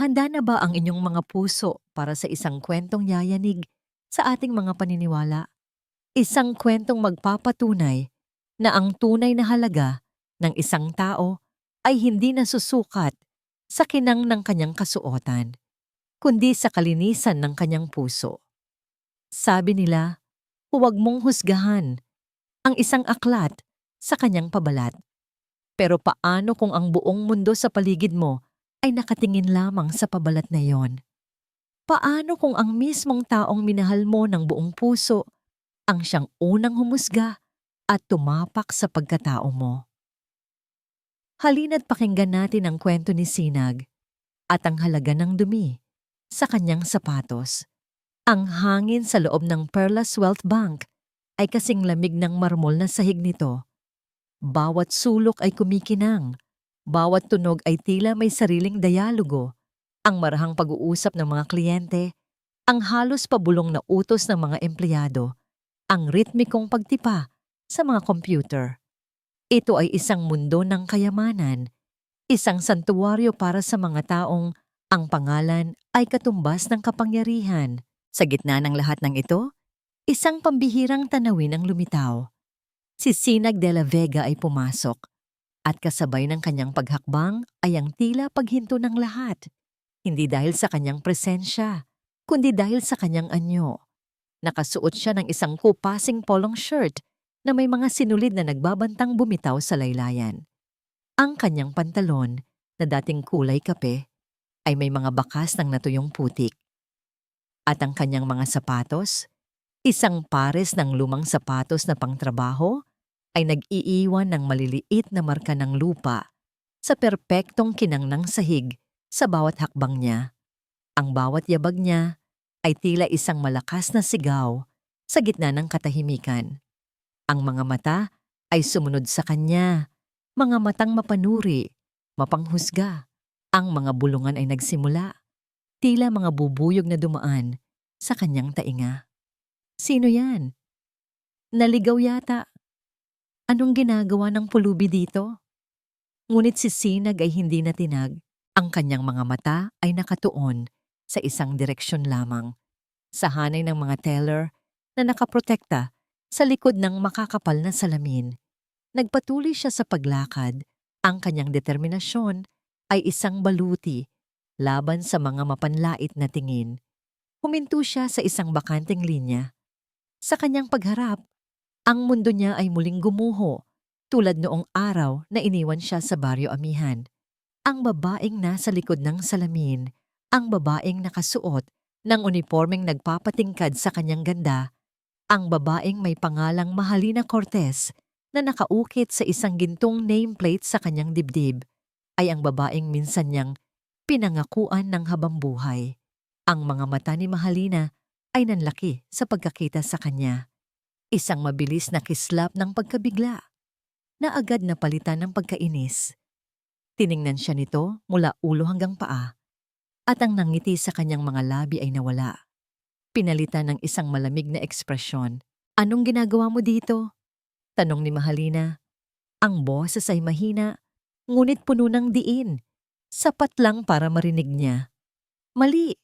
Handa na ba ang inyong mga puso para sa isang kwentong yayanig sa ating mga paniniwala? Isang kwentong magpapatunay na ang tunay na halaga ng isang tao ay hindi nasusukat sa kinang ng kanyang kasuotan, kundi sa kalinisan ng kanyang puso. Sabi nila, huwag mong husgahan ang isang aklat sa kanyang pabalat. Pero paano kung ang buong mundo sa paligid mo ay nakatingin lamang sa pabalat na iyon? Paano kung ang mismong taong minahal mo ng buong puso ang siyang unang humusga at tumapak sa pagkatao mo? Halina't pakinggan natin ang kwento ni Sinag at ang halaga ng dumi sa kanyang sapatos. Ang hangin sa loob ng Perlas Wealth Bank ay kasing lamig ng marmol na sahig nito. Bawat sulok ay kumikinang, bawat tunog ay tila may sariling dialogo. Ang marahang pag-uusap ng mga kliyente, ang halos pabulong na utos ng mga empleyado, ang ritmikong pagtipa sa mga computer. Ito ay isang mundo ng kayamanan, isang santuwaryo para sa mga taong ang pangalan ay katumbas ng kapangyarihan. Sa gitna ng lahat ng ito, isang pambihirang tanawin ang lumitaw. Si Sinag de la Vega ay pumasok at kasabay ng kanyang paghakbang ay ang tila paghinto ng lahat. Hindi dahil sa kanyang presensya, kundi dahil sa kanyang anyo. Nakasuot siya ng isang kupasing polong shirt na may mga sinulid na nagbabantang bumitaw sa laylayan. Ang kanyang pantalon, na dating kulay kape, ay may mga bakas ng natuyong putik. At ang kanyang mga sapatos, isang pares ng lumang sapatos na pangtrabaho, ay nag-iiwan ng maliliit na marka ng lupa sa perpektong kinang ng sahig sa bawat hakbang niya. Ang bawat yabag niya ay tila isang malakas na sigaw sa gitna ng katahimikan. Ang mga mata ay sumunod sa kanya, mga matang mapanuri, mapanghusga. Ang mga bulungan ay nagsimula, tila mga bubuyog na dumaan sa kanyang tainga. Sino yan? Naligaw yata. Anong ginagawa ng pulubi dito? Ngunit si Sinag ay hindi natinag. Ang kanyang mga mata ay nakatuon sa isang direksyon lamang, sa hanay ng mga teller na nakaprotekta sa likod ng makakapal na salamin. Nagpatuloy siya sa paglakad. Ang kanyang determinasyon ay isang baluti laban sa mga mapanlait na tingin. Huminto siya sa isang bakanteng linya. Sa kanyang pagharap, ang mundo niya ay muling gumuho, tulad noong araw na iniwan siya sa Baryo Amihan. Ang babaeng nasa likod ng salamin, ang babaeng nakasuot ng unipormeng nagpapatingkad sa kanyang ganda, ang babaeng may pangalang Mahalina Cortez na nakaukit sa isang gintong nameplate sa kanyang dibdib, ay ang babaeng minsan niyang pinangakuan ng habambuhay. Ang mga mata ni Mahalina ay nanlaki sa pagkakita sa kanya. Isang mabilis na kislap ng pagkabigla na agad na palitan ng pagkainis. Tiningnan siya nito mula ulo hanggang paa at ang nangiti sa kanyang mga labi ay nawala. Pinalitan ng isang malamig na ekspresyon. Anong ginagawa mo dito? Tanong ni Mahalina. Ang boses ay mahina, ngunit puno ng diin. Sapat lang para marinig niya. Mali,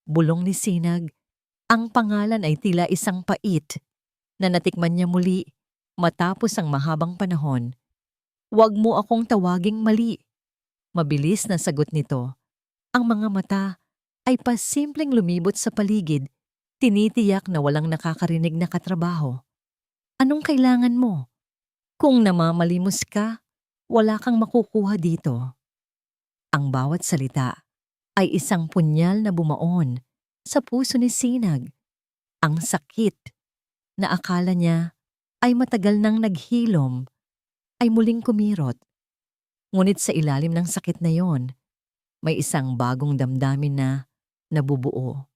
bulong ni Sinag. Ang pangalan ay tila isang pait na natikman niya muli matapos ang mahabang panahon. Huwag mo akong tawaging mali. Mabilis na sagot nito. Ang mga mata ay pasimpleng lumibot sa paligid, tinitiyak na walang nakakarinig na katrabaho. Anong kailangan mo? Kung namamalimos ka, wala kang makukuha dito. Ang bawat salita ay isang punyal na bumaon sa puso ni Sinag. Ang sakit na akala niya ay matagal nang naghilom ay muling kumirot. Ngunit sa ilalim ng sakit na yon, may isang bagong damdamin na nabubuo.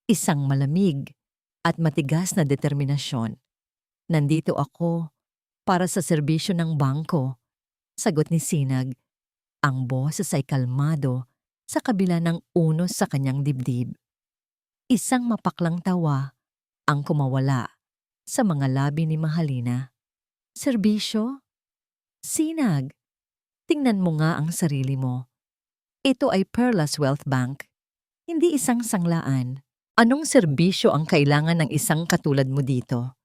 Isang malamig at matigas na determinasyon. Nandito ako para sa serbisyo ng bangko, sagot ni Sinag. Ang boses ay kalmado sa kabila ng unos sa kanyang dibdib. Isang mapaklang tawa ang kumawala sa mga labi ni Mahalina. Serbisyo? Sinag, tingnan mo nga ang sarili mo. Ito ay Perlas Wealth Bank, hindi isang sanglaan. Anong serbisyo ang kailangan ng isang katulad mo dito?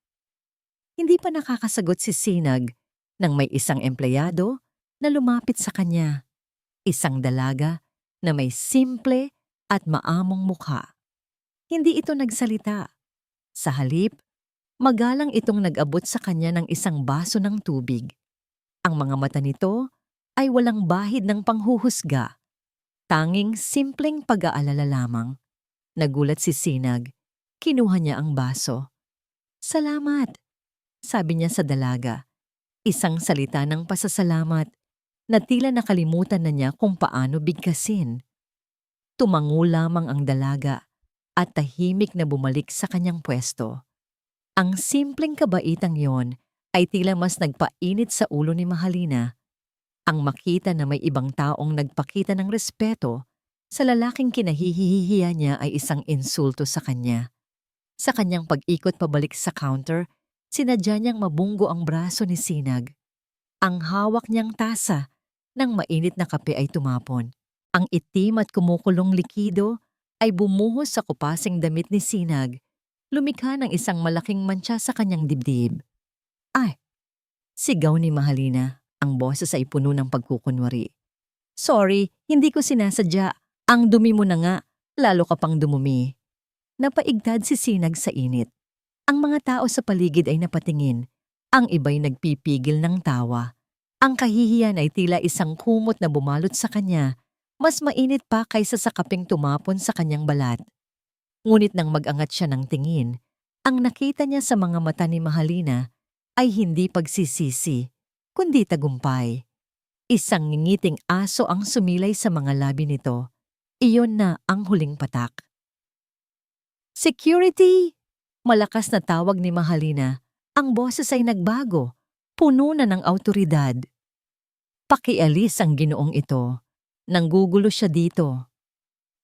Hindi pa nakakasagot si Sinag nang may isang empleyado na lumapit sa kanya. Isang dalaga na may simple at maamong mukha. Hindi ito nagsalita. Sa halip, magalang itong nag-abot sa kanya ng isang baso ng tubig. Ang mga mata nito ay walang bahid ng panghuhusga. Tanging simpleng pag-aalala lamang. Nagulat si Sinag. Kinuha niya ang baso. "Salamat," sabi niya sa dalaga. Isang salita ng pasasalamat na tila nakalimutan na niya kung paano bigkasin. Tumango lamang ang dalaga at tahimik na bumalik sa kanyang pwesto. Ang simpleng kabaitang yon ay tila mas nagpainit sa ulo ni Mahalina. Ang makita na may ibang taong nagpakita ng respeto sa lalaking kinahihihiya niya ay isang insulto sa kanya. Sa kanyang pag-ikot pabalik sa counter, sinadya niyang mabunggo ang braso ni Sinag. Ang hawak niyang tasa ng mainit na kape ay tumapon. Ang itim at kumukulong likido ay bumuhos sa kupasing damit ni Sinag, lumikha ng isang malaking mantsa sa kanyang dibdib. "Ay!" sigaw ni Mahalina, ang boses ay puno ng pagkukunwari. "Sorry, hindi ko sinasadya. Ang dumi mo na nga, lalo ka pang dumumi." Napaigtad si Sinag sa init. Ang mga tao sa paligid ay napatingin. Ang iba'y nagpipigil ng tawa. Ang kahihiyan ay tila isang kumot na bumalot sa kanya, mas mainit pa kaysa sa kapeng tumapon sa kanyang balat. Ngunit nang mag-angat siya ng tingin, ang nakita niya sa mga mata ni Mahalina ay hindi pagsisisi, kundi tagumpay. Isang ngingiting aso ang sumilay sa mga labi nito. Iyon na ang huling patak. "Security!" Malakas na tawag ni Mahalina. Ang boses ay nagbago, puno na ng awtoridad. Pakialis ang ginoong ito. Nanggugulo siya dito.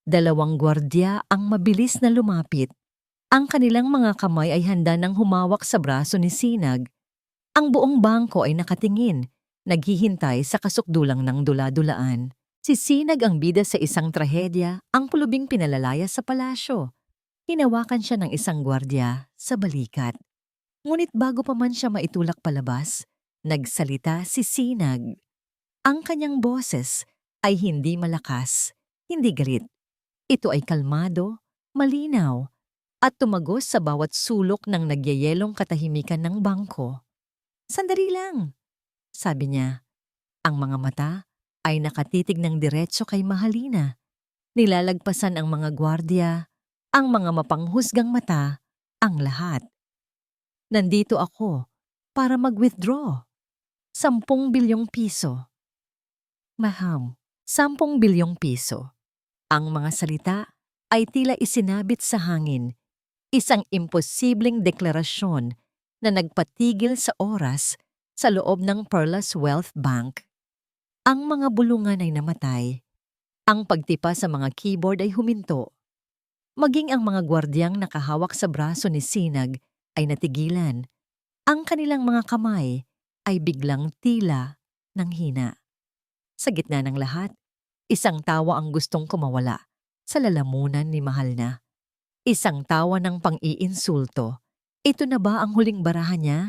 Dalawang gwardiya ang mabilis na lumapit. Ang kanilang mga kamay ay handa nang humawak sa braso ni Sinag. Ang buong bangko ay nakatingin, naghihintay sa kasukdulang ng dula-dulaan. Si Sinag ang bida sa isang trahedya, ang pulubing pinalalaya sa palasyo. Hinawakan siya ng isang gwardiya sa balikat. Ngunit bago pa man siya maitulak palabas, nagsalita si Sinag. Ang kanyang boses ay hindi malakas, hindi galit. Ito ay kalmado, malinaw, at tumagos sa bawat sulok ng nagyayelong katahimikan ng bangko. "Sandali lang," sabi niya. Ang mga mata ay nakatitig ng diretso kay Mahalina. Nilalagpasan ang mga gwardiya, ang mga mapanghusgang mata, ang lahat. "Nandito ako para mag-withdraw. 10 bilyong piso. Maham, 10 bilyong piso. Ang mga salita ay tila isinabit sa hangin, isang imposibleng deklarasyon na nagpatigil sa oras sa loob ng Perlas Wealth Bank. Ang mga bulungan ay namatay. Ang pagtipa sa mga keyboard ay huminto. Maging ang mga gwardiyang nakahawak sa braso ni Sinag ay natigilan. Ang kanilang mga kamay ay biglang tila ng hina. Sa gitna ng lahat, isang tawa ang gustong kumawala sa lalamunan ni Mahalina. Isang tawa ng pang-iinsulto. Ito na ba ang huling barahan niya?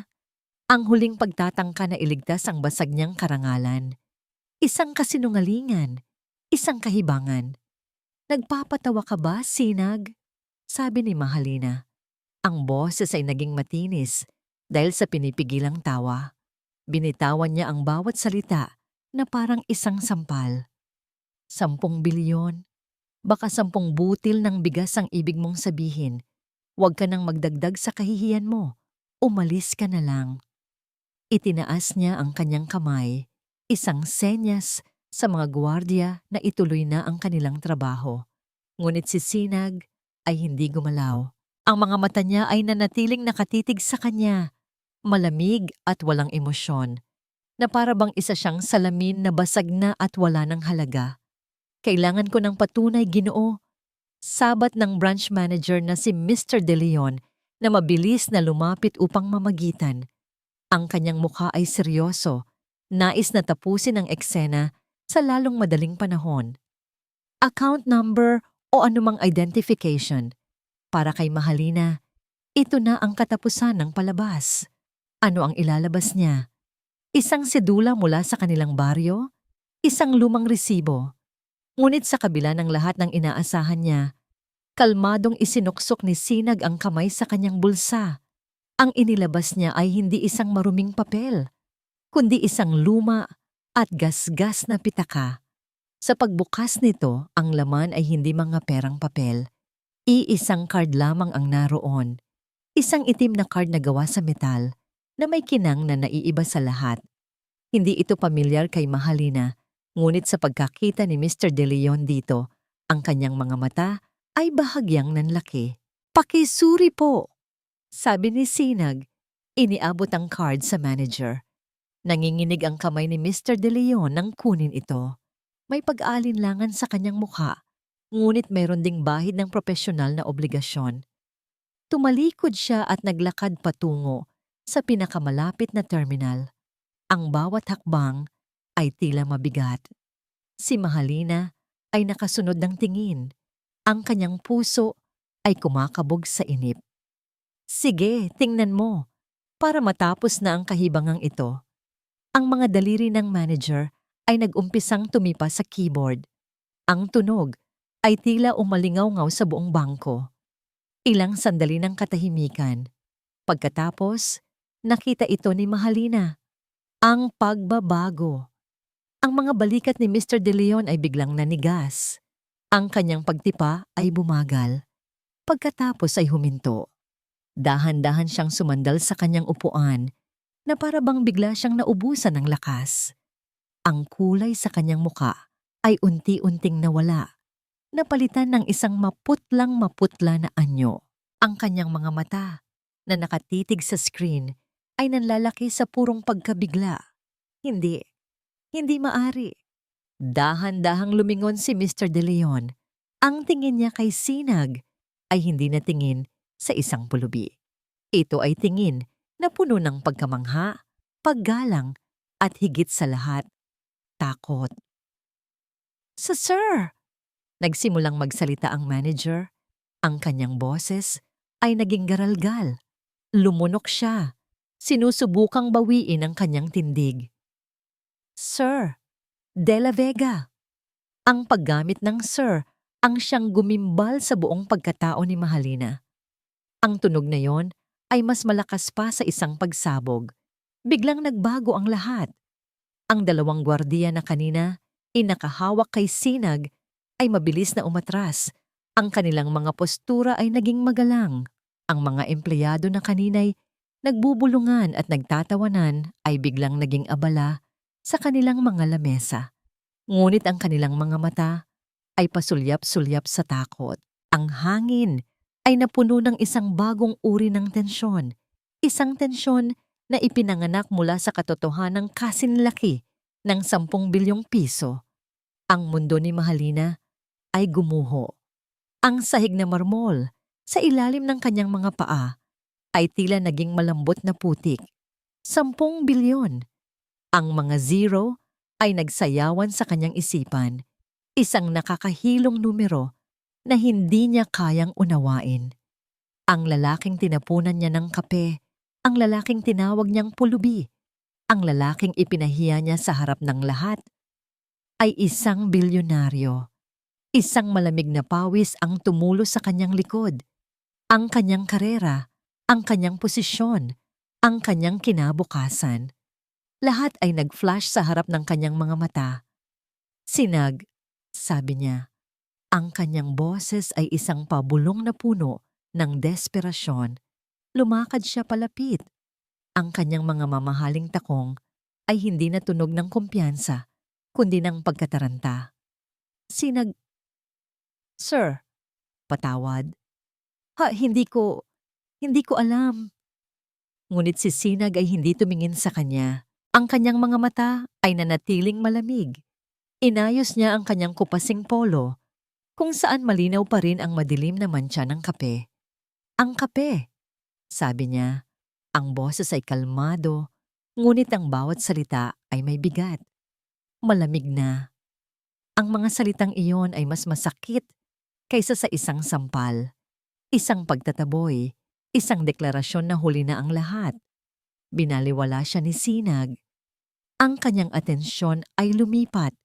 Ang huling pagtatangka na iligtas ang basag niyang karangalan? Isang kasinungalingan, isang kahibangan. "Nagpapatawa ka ba, Sinag?" sabi ni Mahalina. Ang boses ay naging matinis dahil sa pinipigilang tawa. Binitawan niya ang bawat salita na parang isang sampal. 10 bilyon? Baka 10 butil ng bigas ang ibig mong sabihin. Huwag ka nang magdagdag sa kahihiyan mo. Umalis ka na lang. Itinaas niya ang kanyang kamay, isang senyas sa mga gwardiya na ituloy na ang kanilang trabaho. Ngunit si Sinag ay hindi gumalaw. Ang mga mata niya ay nanatiling nakatitig sa kanya, malamig at walang emosyon, na para bang isa siyang salamin na basag na at wala ng halaga. "Kailangan ko ng patunay, Ginoo." Sabat ng branch manager na si Mr. De Leon na mabilis na lumapit upang mamagitan. Ang kanyang mukha ay seryoso, nais na tapusin ang eksena sa lalong madaling panahon. account number o anumang identification. Para kay Mahalina, ito na ang katapusan ng palabas. Ano ang ilalabas niya? Isang sedula mula sa kanilang baryo? Isang lumang resibo? Ngunit sa kabila ng lahat ng inaasahan niya, kalmadong isinuksok ni Sinag ang kamay sa kanyang bulsa. Ang inilabas niya ay hindi isang maruming papel, kundi isang luma at gasgas na pitaka. Sa pagbukas nito, ang laman ay hindi mga perang papel. Iisang card lamang ang naroon. Isang itim na card na gawa sa metal na may kinang na naiiba sa lahat. Hindi ito pamilyar kay Mahalina, ngunit sa pagkakita ni Mr. De Leon dito, ang kanyang mga mata ay bahagyang nanlaki. "Pakisuri po," sabi ni Sinag. Iniabot ang card sa manager. Nanginginig ang kamay ni Mr. De Leon nang kunin ito. May pag-aalinlangan sa kanyang mukha, ngunit mayroon ding bahid ng propesyonal na obligasyon. Tumalikod siya at naglakad patungo sa pinakamalapit na terminal. Ang bawat hakbang ay tila mabigat. Si Mahalina ay nakasunod ng tingin. Ang kanyang puso ay kumakabog sa inip. "Sige, tingnan mo," para matapos na ang kahibangang ito. Ang mga daliri ng manager ay nag-umpisang tumipa sa keyboard. Ang tunog ay tila umalingaw-ngaw sa buong bangko. Ilang sandali ng katahimikan. Pagkatapos, nakita ito ni Mahalina. Ang pagbabago. Ang mga balikat ni Mr. De Leon ay biglang nanigas. Ang kanyang pagtipa ay bumagal. Pagkatapos ay huminto. Dahan-dahan siyang sumandal sa kanyang upuan na para bang bigla siyang naubusan ng lakas. Ang kulay sa kanyang muka ay unti-unting nawala, napalitan ng isang maputlang-maputla na anyo. Ang kanyang mga mata na nakatitig sa screen ay nanlalaki sa purong pagkabigla. Hindi maari. Dahan-dahang lumingon si Mr. De Leon. Ang tingin niya kay Sinag ay hindi na tingin sa isang pulubi. Ito ay tingin na puno ng pagkamangha, paggalang, at higit sa lahat, takot. Sir! Nagsimulang magsalita ang manager. Ang kanyang boses ay naging garalgal. Lumunok siya. Sinusubukang bawiin ang kanyang tindig. "Sir, De La Vega." Ang paggamit ng sir ang siyang gumimbal sa buong pagkatao ni Mahalina. Ang tunog na yon ay mas malakas pa sa isang pagsabog. Biglang nagbago ang lahat. Ang dalawang gwardiya na kanina inakahawak kay Sinag ay mabilis na umatras. Ang kanilang mga postura ay naging magalang. Ang mga empleyado na kanina'y nagbubulungan at nagtatawanan ay biglang naging abala sa kanilang mga lamesa. Ngunit ang kanilang mga mata ay pasulyap-sulyap sa takot. Ang hangin ay napuno ng isang bagong uri ng tensyon. Isang tensyon na ipinanganak mula sa katotohanang kasinlaki ng 10 bilyong piso. Ang mundo ni Mahalina ay gumuho. Ang sahig na marmol sa ilalim ng kanyang mga paa ay tila naging malambot na putik. 10 bilyon. Ang mga zero ay nagsayawan sa kanyang isipan. Isang nakakahilong numero na hindi niya kayang unawain. Ang lalaking tinapunan niya ng kape, ang lalaking tinawag niyang pulubi, ang lalaking ipinahiya niya sa harap ng lahat, ay isang bilyonaryo. Isang malamig na pawis ang tumulo sa kanyang likod. Ang kanyang karera, ang kanyang posisyon, ang kanyang kinabukasan. Lahat ay nag-flash sa harap ng kanyang mga mata. "Sinag," sabi niya. Ang kanyang boses ay isang pabulong na puno ng desperasyon. Lumakad siya palapit. Ang kanyang mga mamahaling takong ay hindi na tunog ng kumpiyansa, kundi ng pagkataranta. "Sinag, sir," patawad. Hindi ko alam." Ngunit si Sinag ay hindi tumingin sa kanya. Ang kanyang mga mata ay nanatiling malamig. Inayos niya ang kanyang kupasing polo, kung saan malinaw pa rin ang madilim na mantsa ng kape. "Ang kape," sabi niya. Ang boses ay kalmado, ngunit ang bawat salita ay may bigat. Malamig na. Ang mga salitang iyon ay mas masakit kaysa sa isang sampal, isang pagtataboy, isang deklarasyon na huli na ang lahat. Binaliwala siya ni Sinag. Ang kanyang atensyon ay lumipat,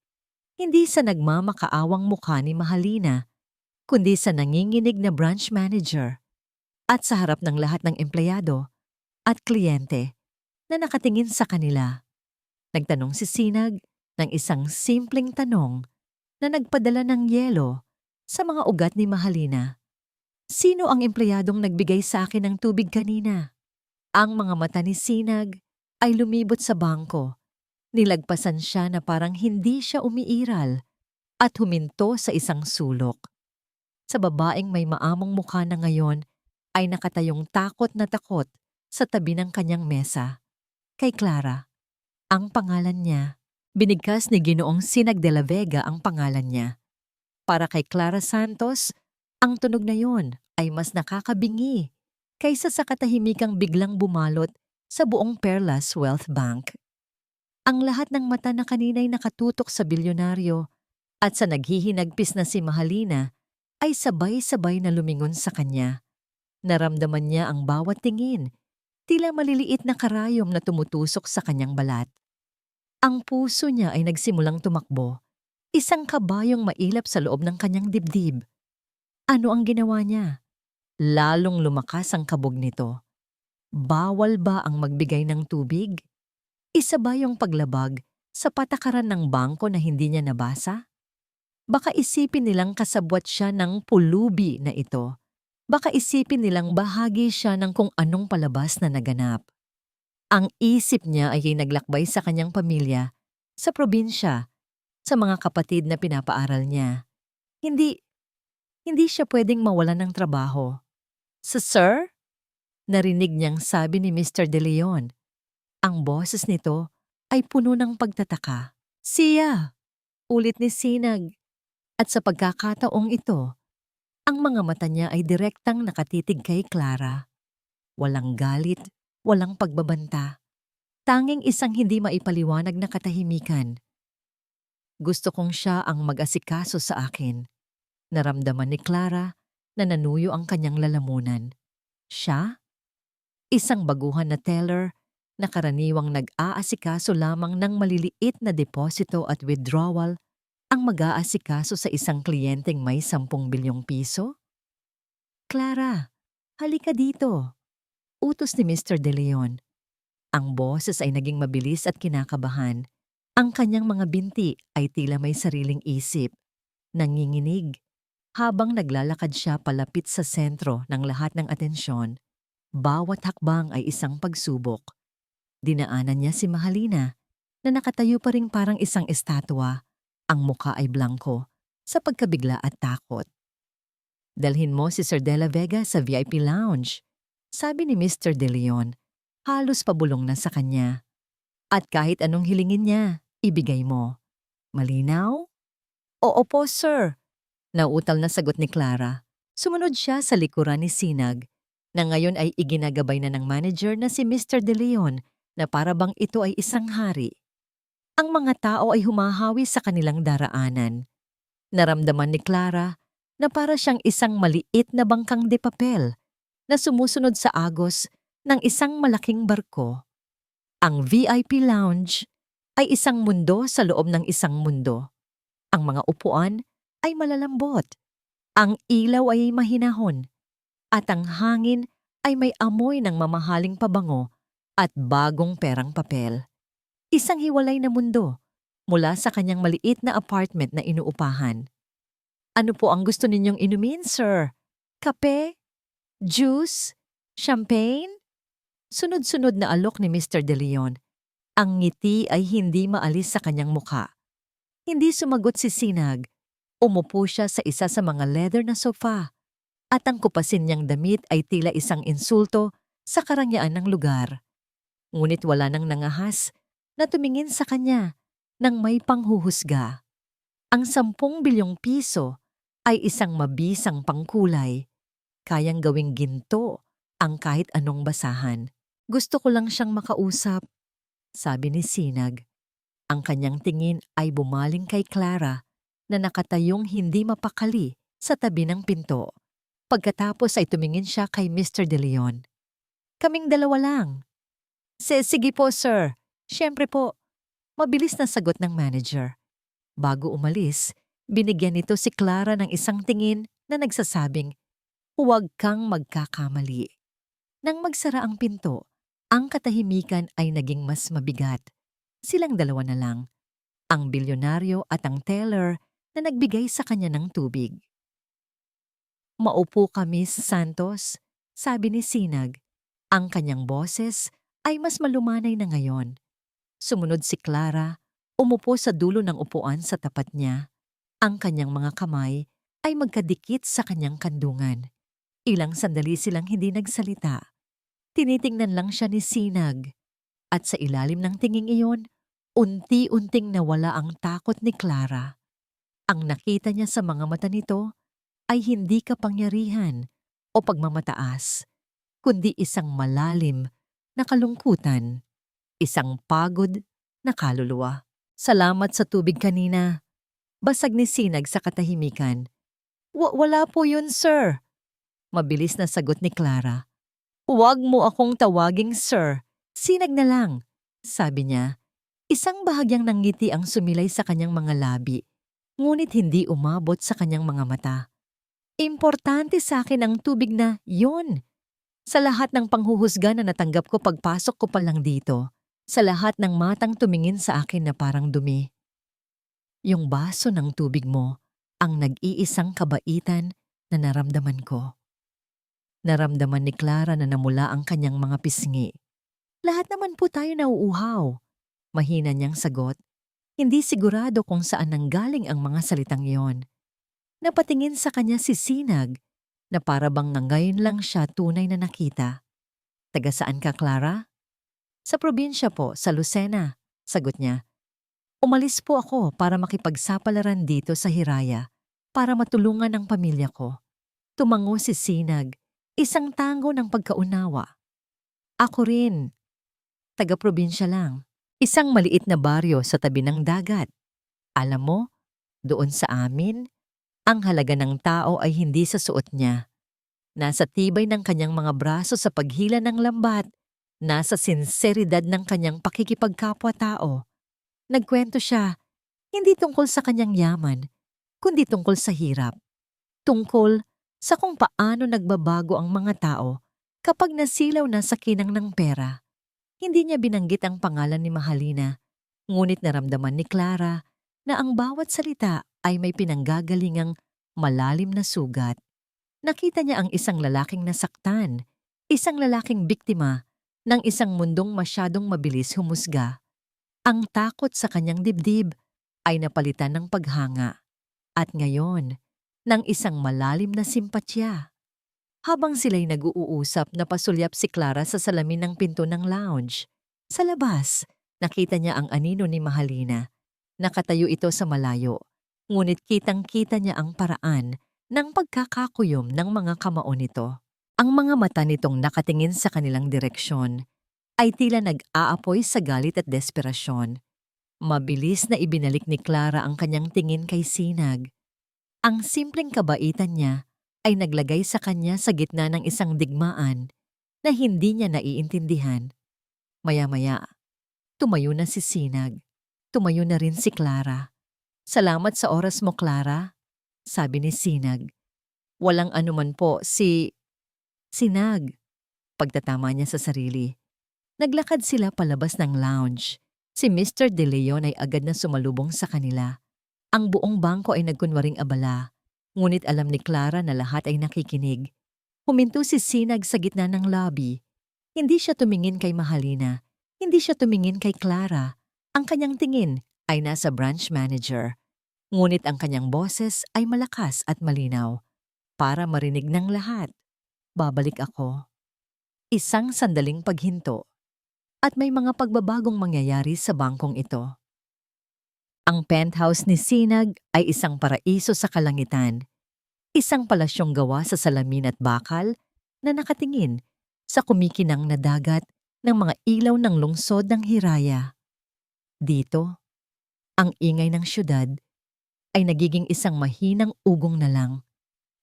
hindi sa nagmamakaawang mukha ni Mahalina, kundi sa nanginginig na branch manager at sa harap ng lahat ng empleyado at kliyente na nakatingin sa kanila. Nagtanong si Sinag ng isang simpleng tanong na nagpadala ng yelo sa mga ugat ni Mahalina. Sino ang empleyadong nagbigay sa akin ng tubig kanina? Ang mga mata ni Sinag ay lumibot sa bangko. Nilagpasan siya na parang hindi siya umiiral at huminto sa isang sulok. Sa babaeng may maamong mukha na ngayon ay nakatayong takot na takot sa tabi ng kanyang mesa. Kay Clara, ang pangalan niya. Binigkas ni Ginoong Sinag de la Vega ang pangalan niya. Para kay Clara Santos, ang tunog na yon ay mas nakakabingi kaysa sa katahimikang biglang bumalot sa buong Perlas Wealth Bank. Ang lahat ng mata na kanina'y nakatutok sa bilyonaryo at sa naghihinagpis na si Mahalina ay sabay-sabay na lumingon sa kanya. Naramdaman niya ang bawat tingin, tila maliliit na karayom na tumutusok sa kanyang balat. Ang puso niya ay nagsimulang tumakbo, isang kabayong mailap sa loob ng kanyang dibdib. Ano ang ginawa niya? Lalong lumakas ang kabog nito. Bawal ba ang magbigay ng tubig? Isa ba yung paglabag sa patakaran ng bangko na hindi niya nabasa? Baka isipin nilang kasabwat siya ng pulubi na ito. Baka isipin nilang bahagi siya ng kung anong palabas na naganap. Ang isip niya ay naglakbay sa kanyang pamilya, sa probinsya, sa mga kapatid na pinapaaral niya. Hindi siya pwedeng mawalan ng trabaho. Sir? Narinig niyang sabi ni Mr. De Leon. Ang boses nito ay puno ng pagtataka. Siya! Ulit ni Sinag. At sa pagkakataong ito, ang mga mata niya ay direktang nakatitig kay Clara. Walang galit, walang pagbabanta. Tanging isang hindi maipaliwanag na katahimikan. Gusto kong siya ang mag-asikaso sa akin. Naramdaman ni Clara na nanuyo ang kanyang lalamunan. Siya? Isang baguhan na teller na karaniwang nag-aasikaso lamang ng maliliit na deposito at withdrawal ang mag-aasikaso sa isang kliyenteng may 10 bilyong piso? Clara, halika dito. Utos ni Mr. De Leon. Ang boses ay naging mabilis at kinakabahan. Ang kanyang mga binti ay tila may sariling isip. Nanginginig. Habang naglalakad siya palapit sa sentro ng lahat ng atensyon, bawat hakbang ay isang pagsubok. Dinaanan niya si Mahalina na nakatayo pa ring parang isang estatwa. Ang muka ay blanko sa pagkabigla at takot. Dalhin mo si Sir De La Vega sa VIP lounge, sabi ni Mr. De Leon. Halos pabulong na sa kanya. At kahit anong hilingin niya, ibigay mo. Malinaw? Oo po, sir. Nauutal na sagot ni Clara. Sumunod siya sa likuran ni Sinag, na ngayon ay iginagabay na ng manager na si Mr. De Leon na para bang ito ay isang hari. Ang mga tao ay humahawi sa kanilang daraanan. Naramdaman ni Clara na para siyang isang maliit na bangkang de papel na sumusunod sa agos ng isang malaking barko. Ang VIP lounge ay isang mundo sa loob ng isang mundo. Ang mga upuan ay malalambot. Ang ilaw ay mahinahon. At ang hangin ay may amoy ng mamahaling pabango at bagong perang papel. Isang hiwalay na mundo mula sa kanyang maliit na apartment na inuupahan. Ano po ang gusto ninyong inumin, sir? Kape? Juice? Champagne? Sunod-sunod na alok ni Mr. De Leon. Ang ngiti ay hindi maalis sa kanyang mukha. Hindi sumagot si Sinag. Umupo siya sa isa sa mga leather na sofa. At ang kupasin niyang damit ay tila isang insulto sa karangyaan ng lugar. Ngunit wala nang nangahas na tumingin sa kanya nang may panghuhusga. Ang 10 bilyong piso ay isang mabisang pangkulay. Kayang gawing ginto ang kahit anong basahan. Gusto ko lang siyang makausap, sabi ni Sinag. Ang kanyang tingin ay bumaling kay Clara na nakatayong hindi mapakali sa tabi ng pinto. Pagkatapos ay tumingin siya kay Mr. De Leon. Kaming dalawa lang. Sige po, sir. Siyempre po. Mabilis na sagot ng manager. Bago umalis, binigyan nito si Clara ng isang tingin na nagsasabing, "Huwag kang magkakamali." Nang magsara ang pinto, ang katahimikan ay naging mas mabigat. Silang dalawa na lang, ang bilyonaryo at ang teller na nagbigay sa kanya ng tubig. "Maupo ka, Miss Santos," sabi ni Sinag. Ang kanyang boses ay mas malumanay na ngayon. Sumunod si Clara, umupo sa dulo ng upuan sa tapat niya. Ang kanyang mga kamay ay magkadikit sa kanyang kandungan. Ilang sandali silang hindi nagsalita. Tinitingnan lang siya ni Sinag. At sa ilalim ng tinging iyon, unti-unting nawala ang takot ni Clara. Ang nakita niya sa mga mata nito ay hindi kapangyarihan o pagmamataas, kundi isang malalim na kalungkutan, isang pagod na kaluluwa. "Salamat sa tubig kanina." Basag ni Sinag sa katahimikan. Wala po yun, sir." Mabilis na sagot ni Clara. "Huwag mo akong tawaging sir. Sinag na lang," sabi niya. Isang bahagyang ng ngiti ang sumilay sa kanyang mga labi, ngunit hindi umabot sa kanyang mga mata. "Importante sa akin ang tubig na yun. Sa lahat ng panghuhusga na natanggap ko pagpasok ko pa lang dito, sa lahat ng matang tumingin sa akin na parang dumi. Yung baso ng tubig mo ang nag-iisang kabaitan na naramdaman ko." Naramdaman ni Clara na namula ang kanyang mga pisngi. "Lahat naman po tayo nauuhaw." Mahina niyang sagot, hindi sigurado kung saan nanggaling ang mga salitang iyon. Napatingin sa kanya si Sinag na para bang ngayon lang siya tunay na nakita. "Taga saan ka, Clara?" "Sa probinsya po, sa Lucena," sagot niya. "Umalis po ako para makipagsapalaran dito sa Hiraya para matulungan ang pamilya ko." Tumango si Sinag, isang tango ng pagkaunawa. "Ako rin. Taga-probinsya lang. Isang maliit na baryo sa tabi ng dagat. Alam mo, doon sa amin, ang halaga ng tao ay hindi sa suot niya. Nasa tibay ng kanyang mga braso sa paghila ng lambat, nasa sinseridad ng kanyang pakikipagkapwa-tao." Nagkwento siya, hindi tungkol sa kanyang yaman, kundi tungkol sa hirap. Tungkol sa kung paano nagbabago ang mga tao kapag nasilaw na sa kinang ng pera. Hindi niya binanggit ang pangalan ni Mahalina, ngunit naramdaman ni Clara na ang bawat salita ay may pinanggagalingang malalim na sugat. Nakita niya ang isang lalaking nasaktan, isang lalaking biktima ng isang mundong masyadong mabilis humusga. Ang takot sa kanyang dibdib ay napalitan ng paghanga. At ngayon, ng isang malalim na simpatya. Habang sila'y nag-uusap, napasulyap si Clara sa salamin ng pinto ng lounge. Sa labas, nakita niya ang anino ni Mahalina. Nakatayo ito sa malayo, ngunit kitang-kita niya ang paraan ng pagkakakuyom ng mga kamao nito. Ang mga mata nitong nakatingin sa kanilang direksyon ay tila nag-aapoy sa galit at desperasyon. Mabilis na ibinalik ni Clara ang kanyang tingin kay Sinag. Ang simpleng kabaitan niya ay naglagay sa kanya sa gitna ng isang digmaan na hindi niya naiintindihan. Maya-maya, tumayo na si Sinag. Tumayo na rin si Clara. "Salamat sa oras mo, Clara," sabi ni Sinag. "Walang anuman po, Sinag," pagtatama niya sa sarili. Naglakad sila palabas ng lounge. Si Mr. De Leon ay agad na sumalubong sa kanila. Ang buong bangko ay nagkunwaring abala, ngunit alam ni Clara na lahat ay nakikinig. Huminto si Sinag sa gitna ng lobby. Hindi siya tumingin kay Mahalina, hindi siya tumingin kay Clara. Ang kanyang tingin ay nasa branch manager. Ngunit ang kanyang boses ay malakas at malinaw. Para marinig ng lahat, "Babalik ako." Isang sandaling paghinto. At may mga pagbabagong mangyayari sa bangkong ito. Ang penthouse ni Sinag ay isang paraiso sa kalangitan. Isang palasyong gawa sa salamin at bakal na nakatingin sa kumikinang na dagat ng mga ilaw ng lungsod ng Hiraya. Dito, ang ingay ng syudad ay nagiging isang mahinang ugong na lang.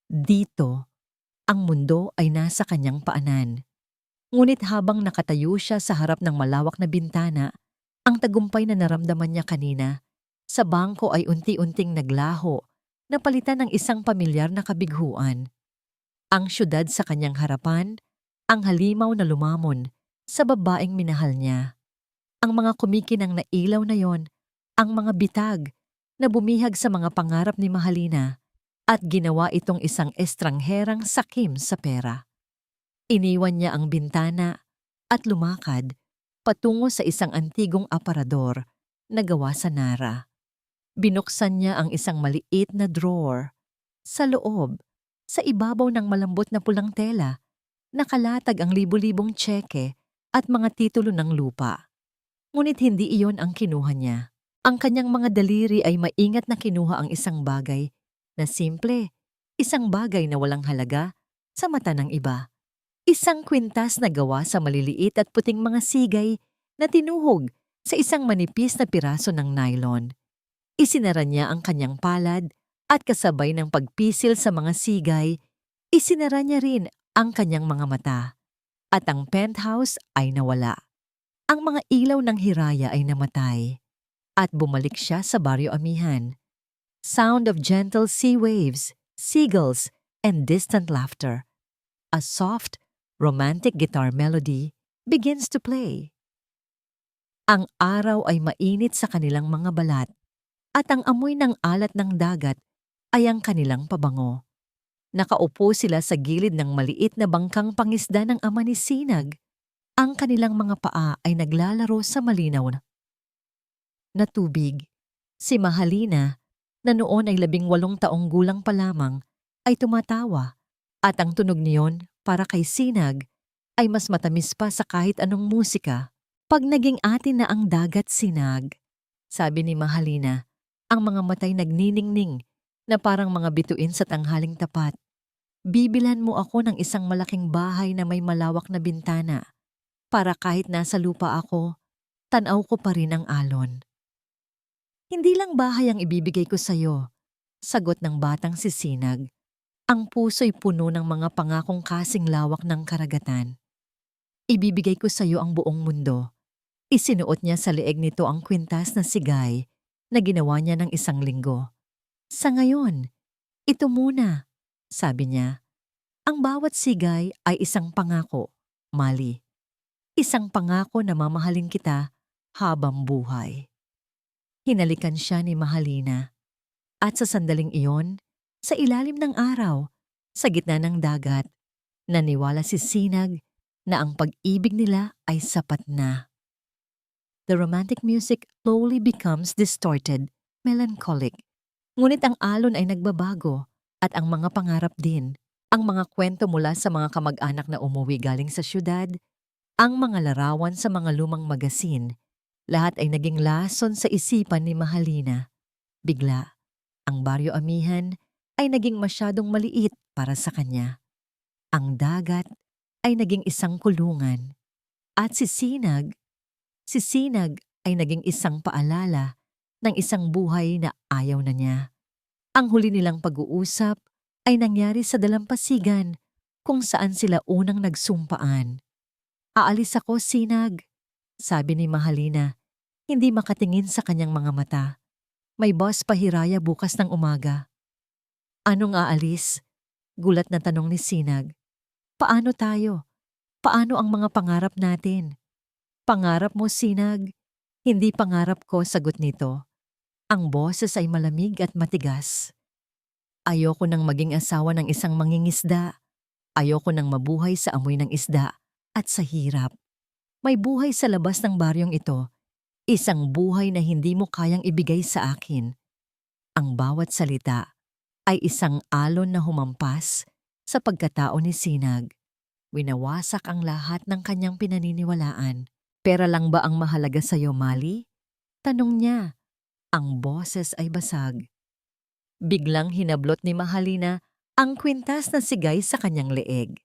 Dito, ang mundo ay nasa kanyang paanan. Ngunit habang nakatayo siya sa harap ng malawak na bintana, ang tagumpay na naramdaman niya kanina sa bangko ay unti-unting naglaho, napalitan ng isang pamilyar na kabiguan. Ang syudad sa kanyang harapan, ang halimaw na lumamon sa babaeng minahal niya. Ang mga kumikinang na ilaw na yon, ang mga bitag na bumihag sa mga pangarap ni Mahalina at ginawa itong isang estrangherang sakim sa pera. Iniwan niya ang bintana at lumakad patungo sa isang antigong aparador na gawa sa Nara. Binuksan niya ang isang maliit na drawer. Sa loob, sa ibabaw ng malambot na pulang tela, nakalatag ang libu-libong tseke at mga titulo ng lupa. Ngunit hindi iyon ang kinuha niya. Ang kanyang mga daliri ay maingat na kinuha ang isang bagay na simple, isang bagay na walang halaga sa mata ng iba. Isang kwintas na gawa sa maliliit at puting mga sigay na tinuhog sa isang manipis na piraso ng nylon. Isinara niya ang kanyang palad at kasabay ng pagpisil sa mga sigay, isinara niya rin ang kanyang mga mata. At ang penthouse ay nawala. Ang mga ilaw ng Hiraya ay namatay. At bumalik siya sa Baryo Amihan. Sound of gentle sea waves, seagulls, and distant laughter. A soft, romantic guitar melody begins to play. Ang araw ay mainit sa kanilang mga balat at ang amoy ng alat ng dagat ay ang kanilang pabango. Nakaupo sila sa gilid ng maliit na bangkang pangisda ng ama ni Sinag. Ang kanilang mga paa ay naglalaro sa malinaw na tubig. Si Mahalina, na noon ay 18 taong gulang pa lamang, ay tumatawa at ang tunog niyon para kay Sinag ay mas matamis pa sa kahit anong musika. Pag naging atin na ang dagat, Sinag, sabi ni Mahalina, ang mga matay nagniningning na parang mga bituin sa tanghaling tapat. Bibilhan mo ako ng isang malaking bahay na may malawak na bintana para kahit nasa lupa ako, tanaw ko pa rin ang alon. Hindi lang bahay ang ibibigay ko sa'yo, sagot ng batang si Sinag. Ang puso'y puno ng mga pangakong kasing lawak ng karagatan. Ibibigay ko sa'yo ang buong mundo. Isinuot niya sa leeg nito ang kwintas na sigay na ginawa niya ng 1 linggo. Sa ngayon, ito muna, sabi niya. Ang bawat sigay ay isang pangako, Mali. Isang pangako na mamahalin kita habang buhay. Hinalikan siya ni Mahalina. At sa sandaling iyon, sa ilalim ng araw, sa gitna ng dagat, naniwala si Sinag na ang pag-ibig nila ay sapat na. The romantic music slowly becomes distorted, melancholic. Ngunit ang alon ay nagbabago at ang mga pangarap din. Ang mga kwento mula sa mga kamag-anak na umuwi galing sa syudad, ang mga larawan sa mga lumang magasin, lahat ay naging lason sa isipan ni Mahalina. Bigla, ang Baryo Amihan ay naging masyadong maliit para sa kanya. Ang dagat ay naging isang kulungan. At si Sinag ay naging isang paalala ng isang buhay na ayaw na niya. Ang huli nilang pag-uusap ay nangyari sa dalampasigan kung saan sila unang nagsumpaan. Aalis ako, Sinag, sabi ni Mahalina, hindi makatingin sa kanyang mga mata. May bus pa Hiraya bukas ng umaga. Anong aalis? Gulat na tanong ni Sinag. Paano tayo? Paano ang mga pangarap natin? Pangarap mo, Sinag? Hindi pangarap ko, sagot nito. Ang boses ay malamig at matigas. Ayoko nang maging asawa ng isang mangingisda. Ayoko nang mabuhay sa amoy ng isda at sa hirap. May buhay sa labas ng baryong ito. Isang buhay na hindi mo kayang ibigay sa akin. Ang bawat salita ay isang alon na humampas sa pagkatao ni Sinag. Winawasak ang lahat ng kanyang pinaniniwalaan. Pera lang ba ang mahalaga sa'yo, Mali? Tanong niya. Ang boses ay basag. Biglang hinablot ni Mahalina ang kwintas na sigay sa kanyang leeg.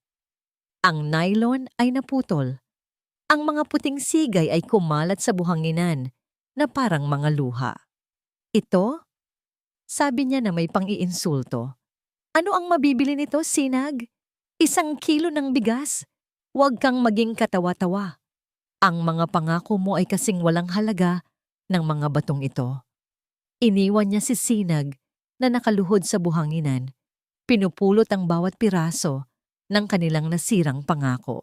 Ang nylon ay naputol. Ang mga puting sigay ay kumalat sa buhanginan na parang mga luha. Ito? Sabi niya na may pang-iinsulto. Ano ang mabibili nito, Sinag? 1 kilo ng bigas. Huwag kang maging katawa-tawa. Ang mga pangako mo ay kasing walang halaga ng mga batong ito. Iniwan niya si Sinag na nakaluhod sa buhanginan. Pinupulot ang bawat piraso ng kanilang nasirang pangako.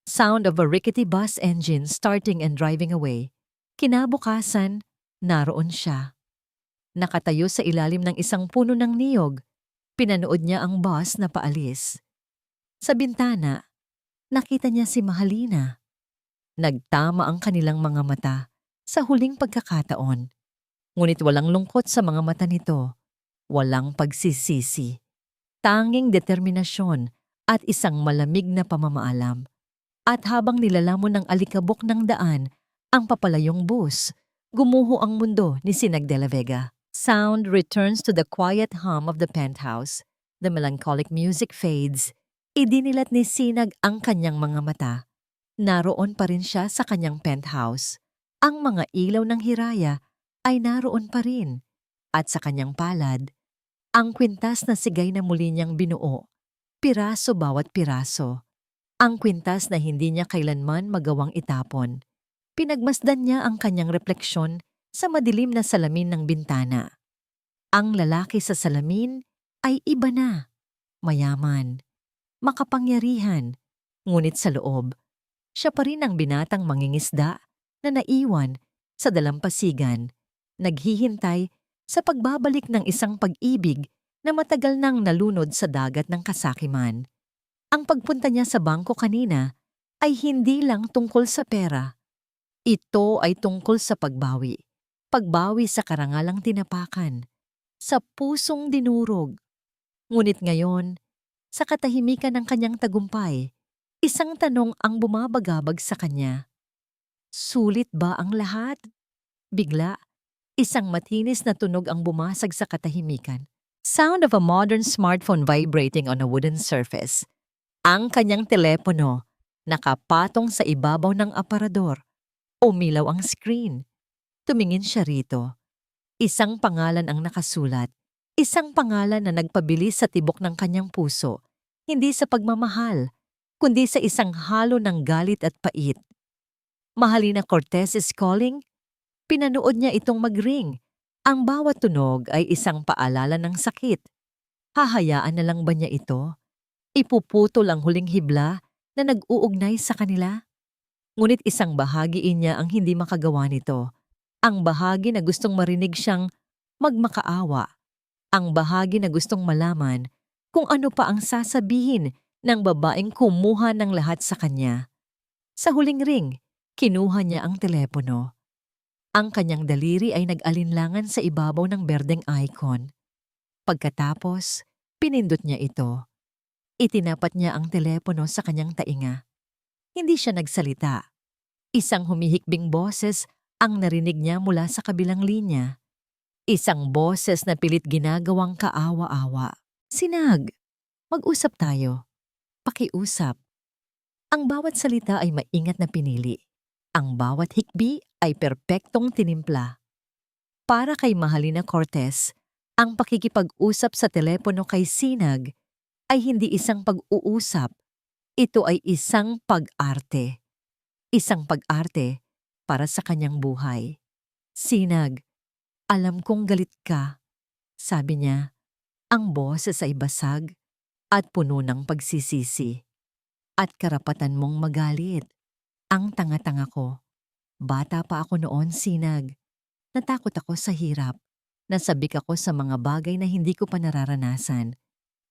Sound of a rickety bus engine starting and driving away. Kinabukasan, naroon siya. Nakatayo sa ilalim ng isang puno ng niyog. Pinanood niya ang bus na paalis. Sa bintana, nakita niya si Mahalina. Nagtama ang kanilang mga mata sa huling pagkakataon. Ngunit walang lungkot sa mga mata nito. Walang pagsisisi. Tanging determinasyon at isang malamig na pamamaalam. At habang nilalamon ng alikabok ng daan ang papalayong bus, gumuho ang mundo ni Sinag de la Vega. Sound returns to the quiet hum of the penthouse. The melancholic music fades. Idinilat ni Sinag ang kanyang mga mata. Naroon pa rin siya sa kanyang penthouse. Ang mga ilaw ng hiraya ay naroon pa rin. At sa kanyang palad, ang kwintas na sigay na muli niyang binuo, piraso bawat piraso. Ang kwintas na hindi niya kailanman magawang itapon. Pinagmasdan niya ang kanyang refleksyon sa madilim na salamin ng bintana. Ang lalaki sa salamin ay iba na, mayaman, makapangyarihan, ngunit sa loob, siya pa rin ang binatang mangingisda na naiwan sa dalampasigan, naghihintay sa pagbabalik ng isang pag-ibig na matagal nang nalunod sa dagat ng kasakiman. Ang pagpunta niya sa bangko kanina ay hindi lang tungkol sa pera. Ito ay tungkol sa pagbawi. Pagbawi sa karangalang tinapakan, sa pusong dinurog. Ngunit ngayon, sa katahimikan ng kanyang tagumpay, isang tanong ang bumabagabag sa kanya. Sulit ba ang lahat? Bigla, isang matinis na tunog ang bumasag sa katahimikan. Sound of a modern smartphone vibrating on a wooden surface. Ang kanyang telepono, nakapatong sa ibabaw ng aparador. Umilaw ang screen. Tumingin siya rito. Isang pangalan ang nakasulat. Isang pangalan na nagpabilis sa tibok ng kanyang puso. Hindi sa pagmamahal, kundi sa isang halo ng galit at pait. Mahalina Cortez is calling. Pinanood niya itong mag-ring. Ang bawat tunog ay isang paalala ng sakit. Hahayaan na lang ba niya ito? Ipuputol ang huling hibla na nag-uugnay sa kanila? Ngunit isang bahagi niya ang hindi makagawa nito. Ang bahagi na gustong marinig siyang magmakaawa. Ang bahagi na gustong malaman kung ano pa ang sasabihin ng babaeng kumuha ng lahat sa kanya. Sa huling ring, kinuha niya ang telepono. Ang kanyang daliri ay nag-alinlangan sa ibabaw ng berdeng icon. Pagkatapos, pinindot niya ito. Itinapat niya ang telepono sa kanyang tainga. Hindi siya nagsalita. Isang humihikbing boses ang narinig niya mula sa kabilang linya. Isang boses na pilit ginagawang kaawa-awa. Sinag, mag-usap tayo. Pakiusap. Ang bawat salita ay maingat na pinili. Ang bawat hikbi ay perpektong tinimpla. Para kay Mahalina Cortez, ang pakikipag-usap sa telepono kay Sinag ay hindi isang pag-uusap. Ito ay isang pag-arte. Isang pag-arte para sa kanyang buhay. Sinag, alam kong galit ka, sabi niya. Ang boses ay basag at puno ng pagsisisi. At karapatan mong magalit. Ang tanga-tanga ko. Bata pa ako noon, Sinag. Natakot ako sa hirap. Nasabik ako sa mga bagay na hindi ko pa nararanasan.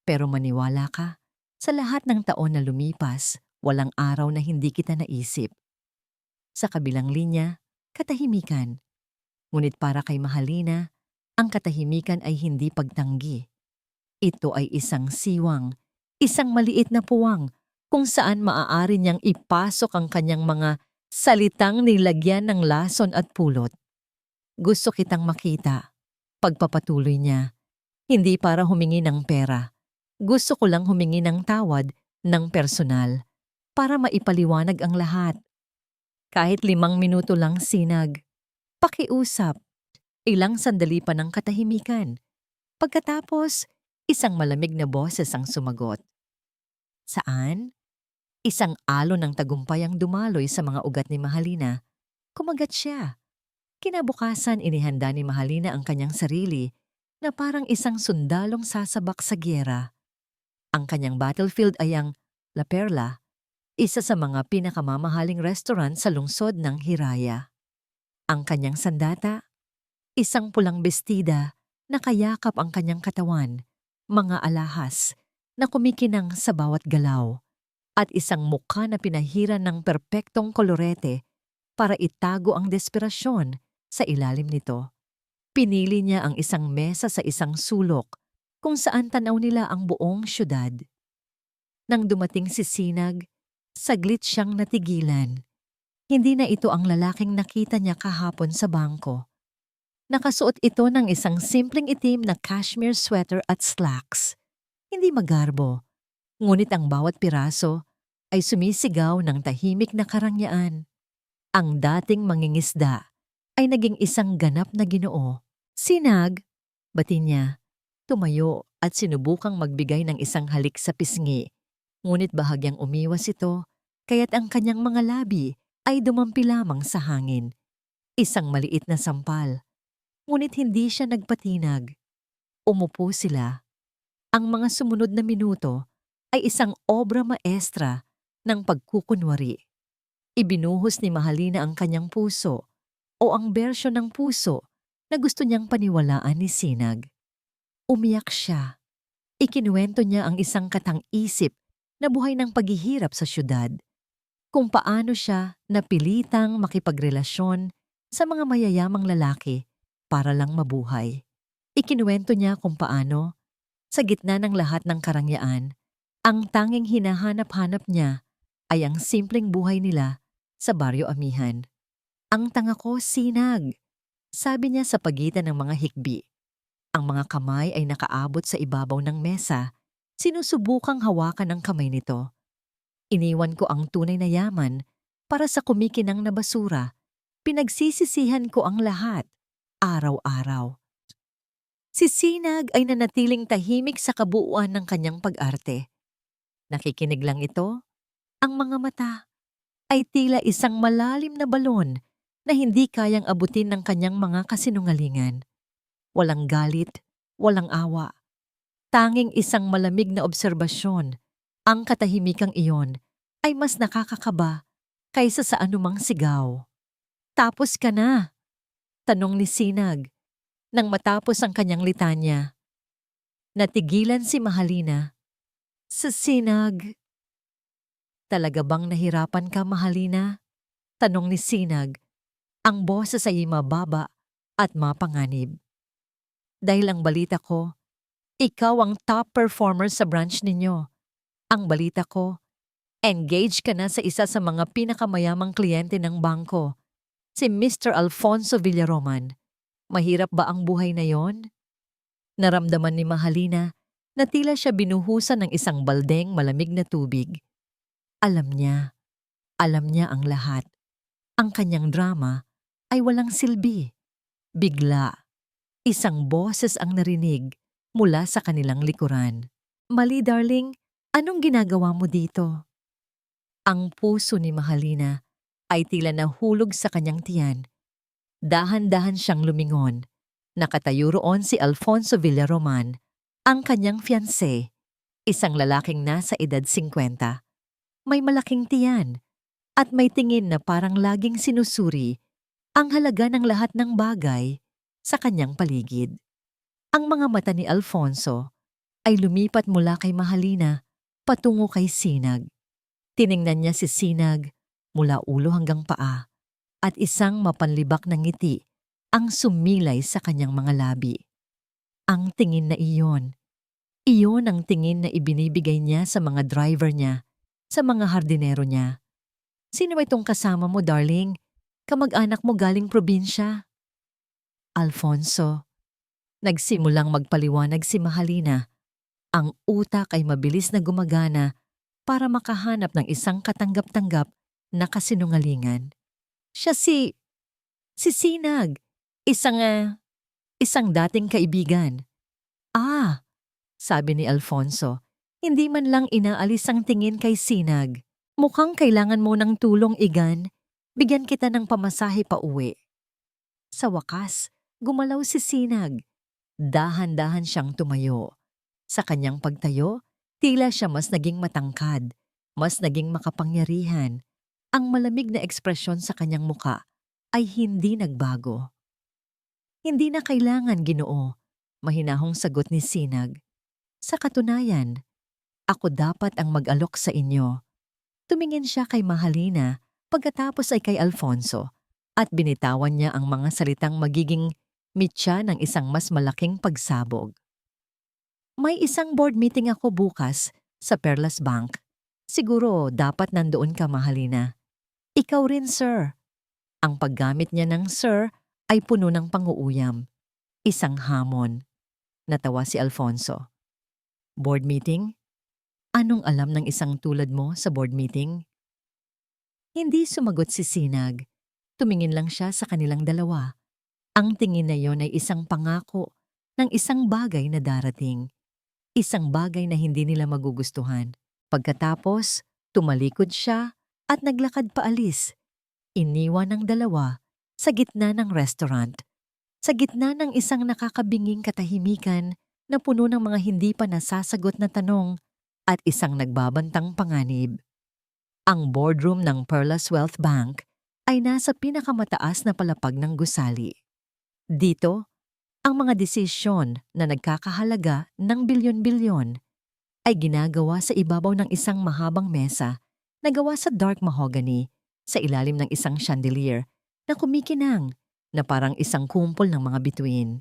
Pero maniwala ka, sa lahat ng taon na lumipas, walang araw na hindi kita naisip. Sa kabilang linya, katahimikan. Ngunit para kay Mahalina, ang katahimikan ay hindi pagtanggi. Ito ay isang siwang, isang maliit na puwang kung saan maaari niyang ipasok ang kanyang mga salitang nilagyan ng lason at pulot. Gusto kitang makita. Pagpapatuloy niya. Hindi para humingi ng pera. Gusto ko lang humingi ng tawad ng personal para maipaliwanag ang lahat. Kahit 5 minuto lang, Sinag. Pakiusap. Ilang sandali pa ng katahimikan. Pagkatapos, isang malamig na boses ang sumagot. Saan? Isang alon ng tagumpay ang dumaloy sa mga ugat ni Mahalina. Kumagat siya. Kinabukasan inihanda ni Mahalina ang kanyang sarili na parang isang sundalong sasabak sa gyera. Ang kanyang battlefield ay ang La Perla, isa sa mga pinakamamahaling restaurant sa lungsod ng Hiraya. Ang kanyang sandata, isang pulang bestida na kayakap ang kanyang katawan, mga alahas na kumikinang sa bawat galaw, at isang mukha na pinahiran ng perpektong kolorete para itago ang desperasyon sa ilalim nito. Pinili niya ang isang mesa sa isang sulok kung saan tanaw nila ang buong syudad. Nang dumating si Sinag, saglit siyang natigilan. Hindi na ito ang lalaking nakita niya kahapon sa bangko. Nakasuot ito ng isang simpleng itim na cashmere sweater at slacks. Hindi magarbo, ngunit ang bawat piraso ay sumisigaw ng tahimik na karangyaan. Ang dating mangingisda ay naging isang ganap na Ginoo. Sinag, bati niya, tumayo at sinubukang magbigay ng isang halik sa pisngi. Ngunit bahagyang umiwas ito, kaya't ang kanyang mga labi ay dumampi lamang sa hangin. Isang maliit na sampal. Ngunit hindi siya nagpatinag. Umupo sila. Ang mga sumunod na minuto ay isang obra maestra ng pagkukunwari. Ibinuhos ni Mahalina ang kanyang puso o ang bersyon ng puso na gusto niyang paniwalaan ni Sinag. Umiyak siya. Ikinuwento niya ang isang katang-isip na buhay ng paghihirap sa syudad. Kung paano siya napilitang makipagrelasyon sa mga mayayamang lalaki para lang mabuhay. Ikinuwento niya kung paano, sa gitna ng lahat ng karangyaan, ang tanging hinahanap-hanap niya ay ang simpleng buhay nila sa Baryo Amihan. Ang tanga ko, Sinag, sabi niya sa pagitan ng mga hikbi. Ang mga kamay ay nakaabot sa ibabaw ng mesa. Sinusubukang hawakan ang kamay nito. Iniwan ko ang tunay na yaman para sa kumikinang na basura. Pinagsisisihan ko ang lahat, araw-araw. Si Sinag ay nanatiling tahimik sa kabuuan ng kanyang pag-arte. Nakikinig lang ito. Ang mga mata ay tila isang malalim na balon na hindi kayang abutin ng kanyang mga kasinungalingan. Walang galit, walang awa. Tanging isang malamig na obserbasyon. Ang katahimikang iyon ay mas nakakakaba kaysa sa anumang sigaw. Tapos ka na? Tanong ni Sinag nang matapos ang kanyang litanya. Natigilan si Mahalina. Sa Sinag. Talaga bang nahirapan ka, Mahalina? Tanong ni Sinag. Ang boses ay mababa at mapanganib. Dahil ang balita ko, ikaw ang top performer sa branch ninyo. Ang balita ko, engaged ka na sa isa sa mga pinakamayamang kliyente ng bangko, si Mr. Alfonso Villaroman. Mahirap ba ang buhay na yon? Naramdaman ni Mahalina na tila siya binuhusan ng isang baldeng malamig na tubig. Alam niya ang lahat. Ang kanyang drama ay walang silbi. Bigla, isang boses ang narinig mula sa kanilang likuran. Mali, darling, anong ginagawa mo dito? Ang puso ni Mahalina ay tila nahulog sa kanyang tiyan. Dahan-dahan siyang lumingon. Nakatayo roon si Alfonso Villaroman, ang kanyang fiancé, isang lalaking nasa edad 50. May malaking tiyan at may tingin na parang laging sinusuri ang halaga ng lahat ng bagay sa kanyang paligid. Ang mga mata ni Alfonso ay lumipat mula kay Mahalina patungo kay Sinag. Tiningnan niya si Sinag mula ulo hanggang paa at isang mapanlibak na ngiti ang sumilay sa kanyang mga labi. Ang tingin na iyon ang tingin na ibinibigay niya sa mga driver niya, sa mga hardinero niya. Sino itong kasama mo, darling? Kamag-anak mo galing probinsya? Alfonso. Nagsimulang magpaliwanag si Mahalina. Ang utak ay mabilis na gumagana para makahanap ng isang katanggap-tanggap na kasinungalingan. Siya si Sinag, isang isang dating kaibigan. Ah, sabi ni Alfonso, hindi man lang inaalis ang tingin kay Sinag. Mukhang kailangan mo ng tulong, Igan. Bigyan kita ng pamasahe pa uwi. Sa wakas, gumalaw si Sinag. Dahan-dahan siyang tumayo. Sa kanyang pagtayo, tila siya mas naging matangkad, mas naging makapangyarihan. Ang malamig na ekspresyon sa kanyang muka ay hindi nagbago. Hindi na kailangan, Ginoo, mahinahong sagot ni Sinag. Sa katunayan, ako dapat ang mag-alok sa inyo. Tumingin siya kay Mahalina, pagkatapos ay kay Alfonso, at binitawan niya ang mga salitang magiging mitya ng isang mas malaking pagsabog. May isang board meeting ako bukas sa Perlas Bank. Siguro dapat nandoon ka, Mahalina. Ikaw rin, sir. Ang paggamit niya ng sir ay puno ng panguuyam. Isang hamon. Natawa si Alfonso. Board meeting? Anong alam ng isang tulad mo sa board meeting? Hindi sumagot si Sinag. Tumingin lang siya sa kanilang dalawa. Ang tingin na yon ay isang pangako ng isang bagay na darating. Isang bagay na hindi nila magugustuhan. Pagkatapos, tumalikod siya at naglakad paalis. Iniwan ng dalawa sa gitna ng restaurant. Sa gitna ng isang nakakabinging katahimikan na puno ng mga hindi pa nasasagot na tanong at isang nagbabantang panganib. Ang boardroom ng Perlas Wealth Bank ay nasa pinakamataas na palapag ng gusali. Dito, ang mga desisyon na nagkakahalaga ng bilyon-bilyon ay ginagawa sa ibabaw ng isang mahabang mesa na gawa sa dark mahogany sa ilalim ng isang chandelier na kumikinang na parang isang kumpol ng mga bituin.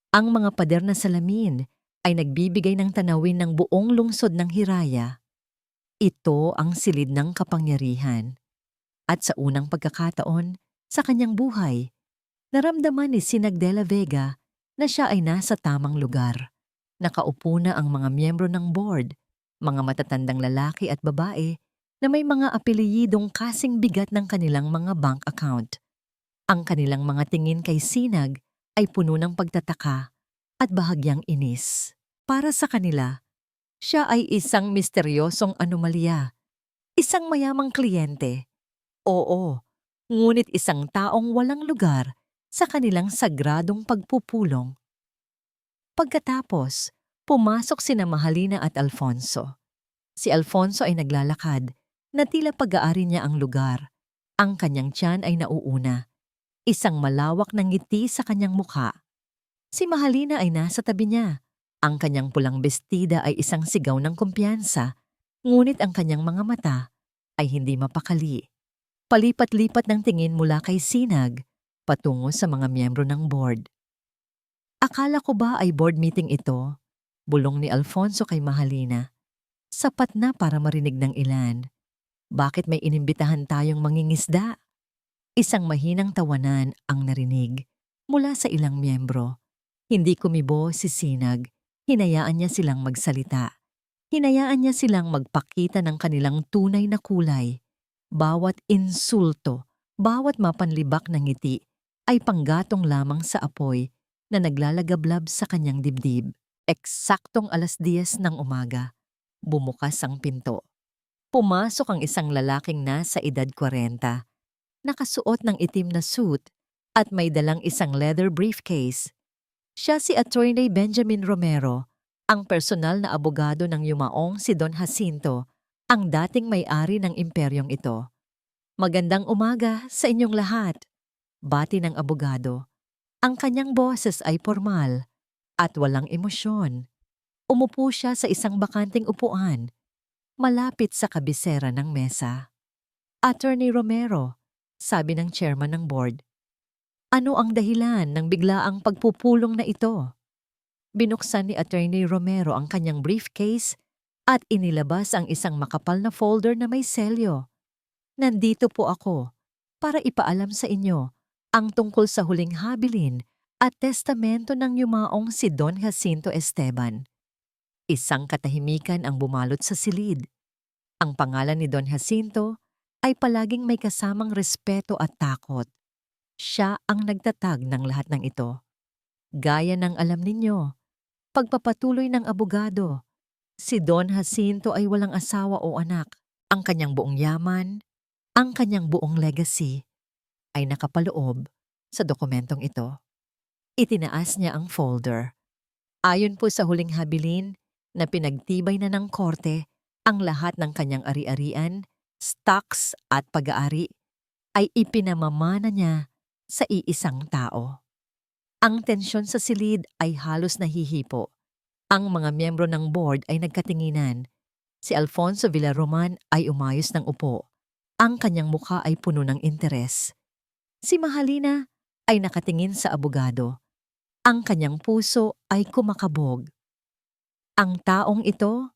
Ang mga pader na salamin ay nagbibigay ng tanawin ng buong lungsod ng Hiraya. Ito ang silid ng kapangyarihan. At sa unang pagkakataon sa kanyang buhay, naramdaman ni Sinag de la Vega na siya ay nasa tamang lugar. Nakaupo na ang mga miyembro ng board, mga matatandang lalaki at babae na may mga apelyidong kasing bigat ng kanilang mga bank account. Ang kanilang mga tingin kay Sinag ay puno ng pagtataka at bahagyang inis. Para sa kanila, siya ay isang misteryosong anomalya, isang mayamang kliyente. Oo, ngunit isang taong walang lugar sa kanilang sagradong pagpupulong. Pagkatapos, pumasok sina Mahalina at Alfonso. Si Alfonso ay naglalakad na tila pag-aari niya ang lugar. Ang kanyang tiyan ay nauuna. Isang malawak na ngiti sa kanyang mukha. Si Mahalina ay nasa tabi niya. Ang kanyang pulang bestida ay isang sigaw ng kumpiyansa, ngunit ang kanyang mga mata ay hindi mapakali. Palipat-lipat ng tingin mula kay Sinag patungo sa mga miyembro ng board. Akala ko ba ay board meeting ito? Bulong ni Alfonso kay Mahalina. Sapat na para marinig ng ilan. Bakit may inimbitahan tayong mangingisda? Isang mahinang tawanan ang narinig mula sa ilang miyembro. Hindi kumibo si Sinag. Hinayaan niya silang magsalita. Hinayaan niya silang magpakita ng kanilang tunay na kulay. Bawat insulto, bawat mapanlibak na ngiti ay panggatong lamang sa apoy na naglalagablab sa kanyang dibdib. Eksaktong 10:00 ng umaga, bumukas ang pinto. Pumasok ang isang lalaking nasa edad 40, nakasuot ng itim na suit at may dalang isang leather briefcase. Siya si Attorney Benjamin Romero, ang personal na abogado ng yumaong si Don Jacinto, ang dating may-ari ng imperyong ito. Magandang umaga sa inyong lahat, bati ng abogado. Ang kanyang boses ay formal at walang emosyon. Umupo siya sa isang bakanting upuan, malapit sa kabisera ng mesa. Attorney Romero, sabi ng chairman ng board. Ano ang dahilan ng biglaang pagpupulong na ito? Binuksan ni Attorney Romero ang kanyang briefcase at inilabas ang isang makapal na folder na may selyo. Nandito po ako para ipaalam sa inyo ang tungkol sa huling habilin at testamento ng yumaong si Don Jacinto Esteban. Isang katahimikan ang bumalot sa silid. Ang pangalan ni Don Jacinto ay palaging may kasamang respeto at takot. Siya ang nagtatag ng lahat ng ito. Gaya ng alam ninyo, pagpapatuloy ng abogado, si Don Jacinto ay walang asawa o anak. Ang kanyang buong yaman, ang kanyang buong legacy ay nakapaloob sa dokumentong ito. Itinaas niya ang folder. Ayon po sa huling habilin na pinagtibay na ng korte, ang lahat ng kanyang ari-arian, stocks at pag-aari ay ipinamamana niya sa iisang tao. Ang tensyon sa silid ay halos nahihipo. Ang mga miyembro ng board ay nagkatinginan. Si Alfonso Villaroman ay umayos ng upo. Ang kanyang mukha ay puno ng interes. Si Mahalina ay nakatingin sa abogado. Ang kanyang puso ay kumakabog. Ang taong ito,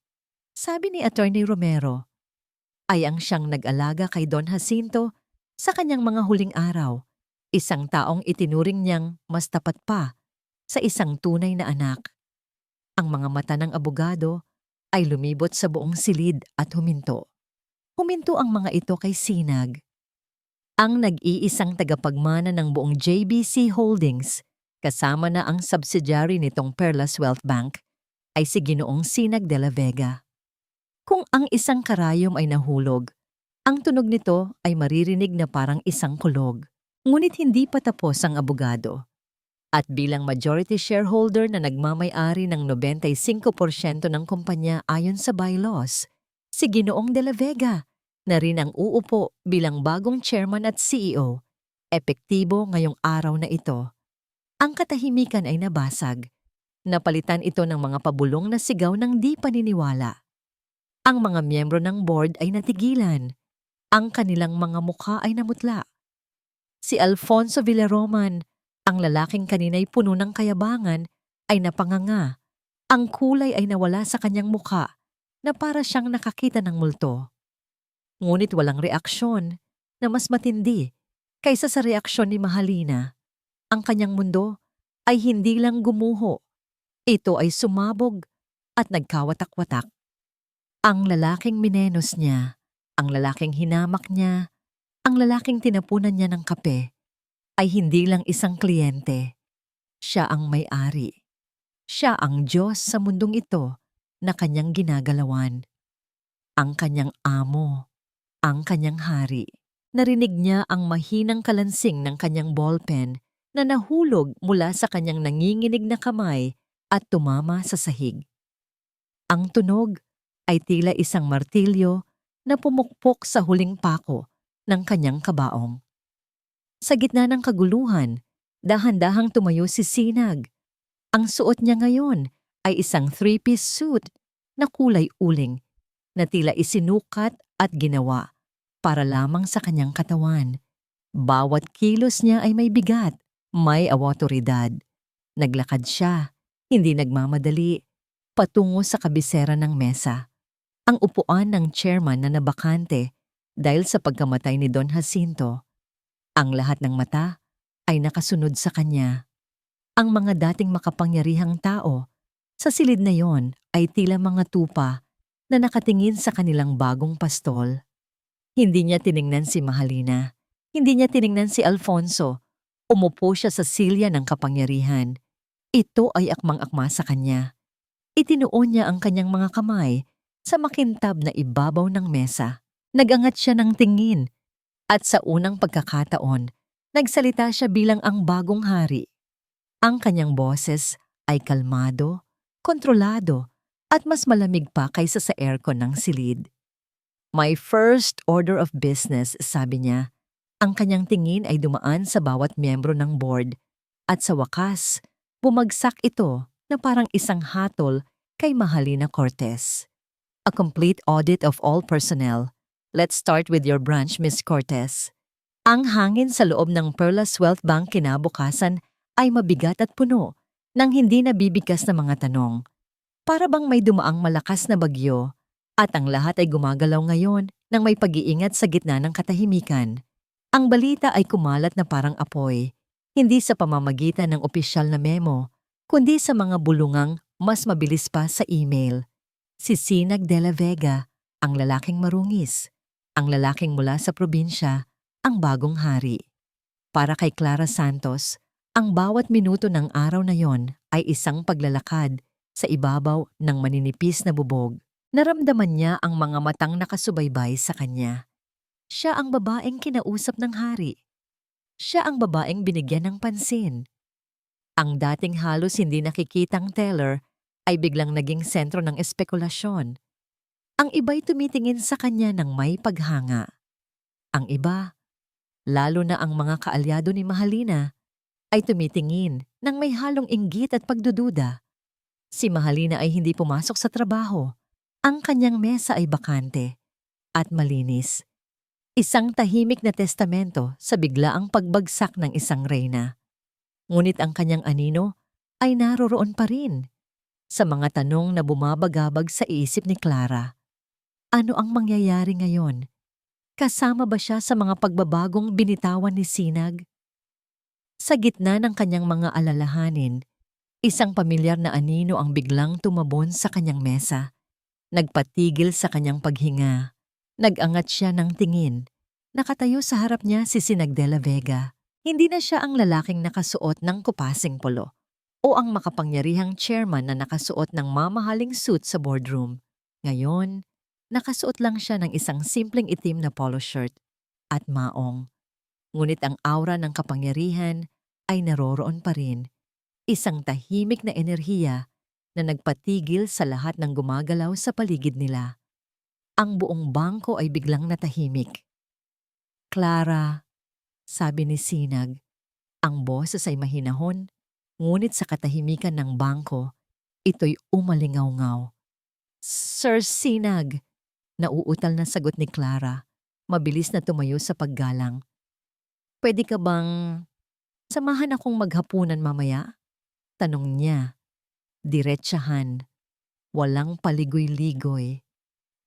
sabi ni Attorney Romero, ay ang siyang nag-alaga kay Don Jacinto sa kanyang mga huling araw. Isang taong itinuring niyang mas tapat pa sa isang tunay na anak. Ang mga mata ng abogado ay lumibot sa buong silid at huminto. Huminto ang mga ito kay Sinag. Ang nag-iisang tagapagmana ng buong JBC Holdings, kasama na ang subsidiary nitong Perlas Wealth Bank, ay si Ginoong Sinag de la Vega. Kung ang isang karayom ay nahulog, ang tunog nito ay maririnig na parang isang kulog. Ngunit hindi pa tapos ang abogado. At bilang majority shareholder na nagmamay-ari ng 95% ng kumpanya ayon sa bylaws, si Ginoong de la Vega na rin ang uupo bilang bagong chairman at CEO, epektibo ngayong araw na ito. Ang katahimikan ay nabasag. Napalitan ito ng mga pabulong na sigaw ng di paniniwala. Ang mga miyembro ng board ay natigilan. Ang kanilang mga mukha ay namutla. Si Alfonso Villaroman, ang lalaking kanina'y puno ng kayabangan, ay napanganga. Ang kulay ay nawala sa kanyang mukha na para siyang nakakita ng multo. Ngunit walang reaksyon na mas matindi kaysa sa reaksyon ni Mahalina. Ang kanyang mundo ay hindi lang gumuho. Ito ay sumabog at nagkawatak-watak. Ang lalaking minenos niya, ang lalaking hinamak niya, ang lalaking tinapunan niya ng kape, ay hindi lang isang kliyente. Siya ang may-ari. Siya ang Diyos sa mundong ito na kanyang ginagalawan. Ang kanyang amo, ang kanyang hari. Narinig niya ang mahinang kalansing ng kanyang ballpen na nahulog mula sa kanyang nanginginig na kamay at tumama sa sahig. Ang tunog ay tila isang martilyo na pumukpok sa huling pako ng kanyang kabaong. Sa gitna ng kaguluhan, dahan-dahang tumayo si Sinag. Ang suot niya ngayon ay isang three-piece suit na kulay uling na tila isinukat at ginawa para lamang sa kanyang katawan. Bawat kilos niya ay may bigat, may awtoridad. Naglakad siya, hindi nagmamadali, patungo sa kabisera ng mesa. Ang upuan ng chairman na nabakante dahil sa pagkamatay ni Don Jacinto. Ang lahat ng mata ay nakasunod sa kanya. Ang mga dating makapangyarihang tao sa silid na yon ay tila mga tupa na nakatingin sa kanilang bagong pastol. Hindi niya tiningnan si Mahalina. Hindi niya tiningnan si Alfonso. Umupo siya sa silya ng kapangyarihan. Ito ay akmang-akma sa kanya. Itinuon niya ang kanyang mga kamay sa makintab na ibabaw ng mesa. Nagangat siya ng tingin at sa unang pagkakataon, nagsalita siya bilang ang bagong hari. Ang kanyang boses ay kalmado, kontrolado at mas malamig pa kaysa sa aircon ng silid. My first order of business, sabi niya. Ang kanyang tingin ay dumaan sa bawat miyembro ng board at sa wakas, bumagsak ito na parang isang hatol kay Mahalina Cortez. A complete audit of all personnel. Let's start with your branch, Miss Cortez. Ang hangin sa loob ng Perlas Wealth Bank kinabukasan ay mabigat at puno ng hindi nabibigkas na mga tanong. Para bang may dumaang malakas na bagyo at ang lahat ay gumagalaw ngayon nang may pag-iingat sa gitna ng katahimikan. Ang balita ay kumalat na parang apoy, hindi sa pamamagitan ng opisyal na memo, kundi sa mga bulungang mas mabilis pa sa email. Si Sinag de la Vega, ang lalaking marungis, ang lalaking mula sa probinsya, ang bagong hari. Para kay Clara Santos, Ang bawat minuto ng araw na yon ay isang paglalakad sa ibabaw ng maninipis na bubog. Naramdaman niya ang mga matang nakasubaybay sa kanya. Siya ang babaeng kinausap ng hari. Siya ang babaeng binigyan ng pansin. Ang dating halos hindi nakikitang teller ay biglang naging sentro ng espekulasyon. Ang iba'y tumitingin sa kanya ng may paghanga. Ang iba, lalo na ang mga kaalyado ni Mahalina, ay tumitingin ng may halong inggit at pagdududa. Si Mahalina ay hindi pumasok sa trabaho. Ang kanyang mesa ay bakante at malinis. Isang tahimik na testamento sa biglaang pagbagsak ng isang reyna. Ngunit ang kanyang anino ay naroroon pa rin sa mga tanong na bumabagabag sa isip ni Clara. Ano ang mangyayari ngayon? Kasama ba siya sa mga pagbabagong binitawan ni Sinag? Sa gitna ng kanyang mga alalahanin, isang pamilyar na anino ang biglang tumabon sa kanyang mesa. Nagpatigil sa kanyang paghinga. Nag-angat siya ng tingin. Nakatayo sa harap niya si Sinag de la Vega. Hindi na siya ang lalaking nakasuot ng kupasing polo o ang makapangyarihang chairman na nakasuot ng mamahaling suit sa boardroom. Ngayon, nakasuot lang siya ng isang simpleng itim na polo shirt at maong. Ngunit ang aura ng kapangyarihan ay naroroon pa rin. Isang tahimik na enerhiya na nagpatigil sa lahat ng gumagalaw sa paligid nila. Ang buong bangko ay biglang natahimik. Clara, sabi ni Sinag. Ang boses ay mahinahon, ngunit sa katahimikan ng bangko, ito'y umalingaw-ngaw. Sir Sinag, nauutal na sagot ni Clara. Mabilis na tumayo sa paggalang. Pwede ka bang samahan akong maghapunan mamaya? Tanong niya. Diretsahan, walang paligoy-ligoy,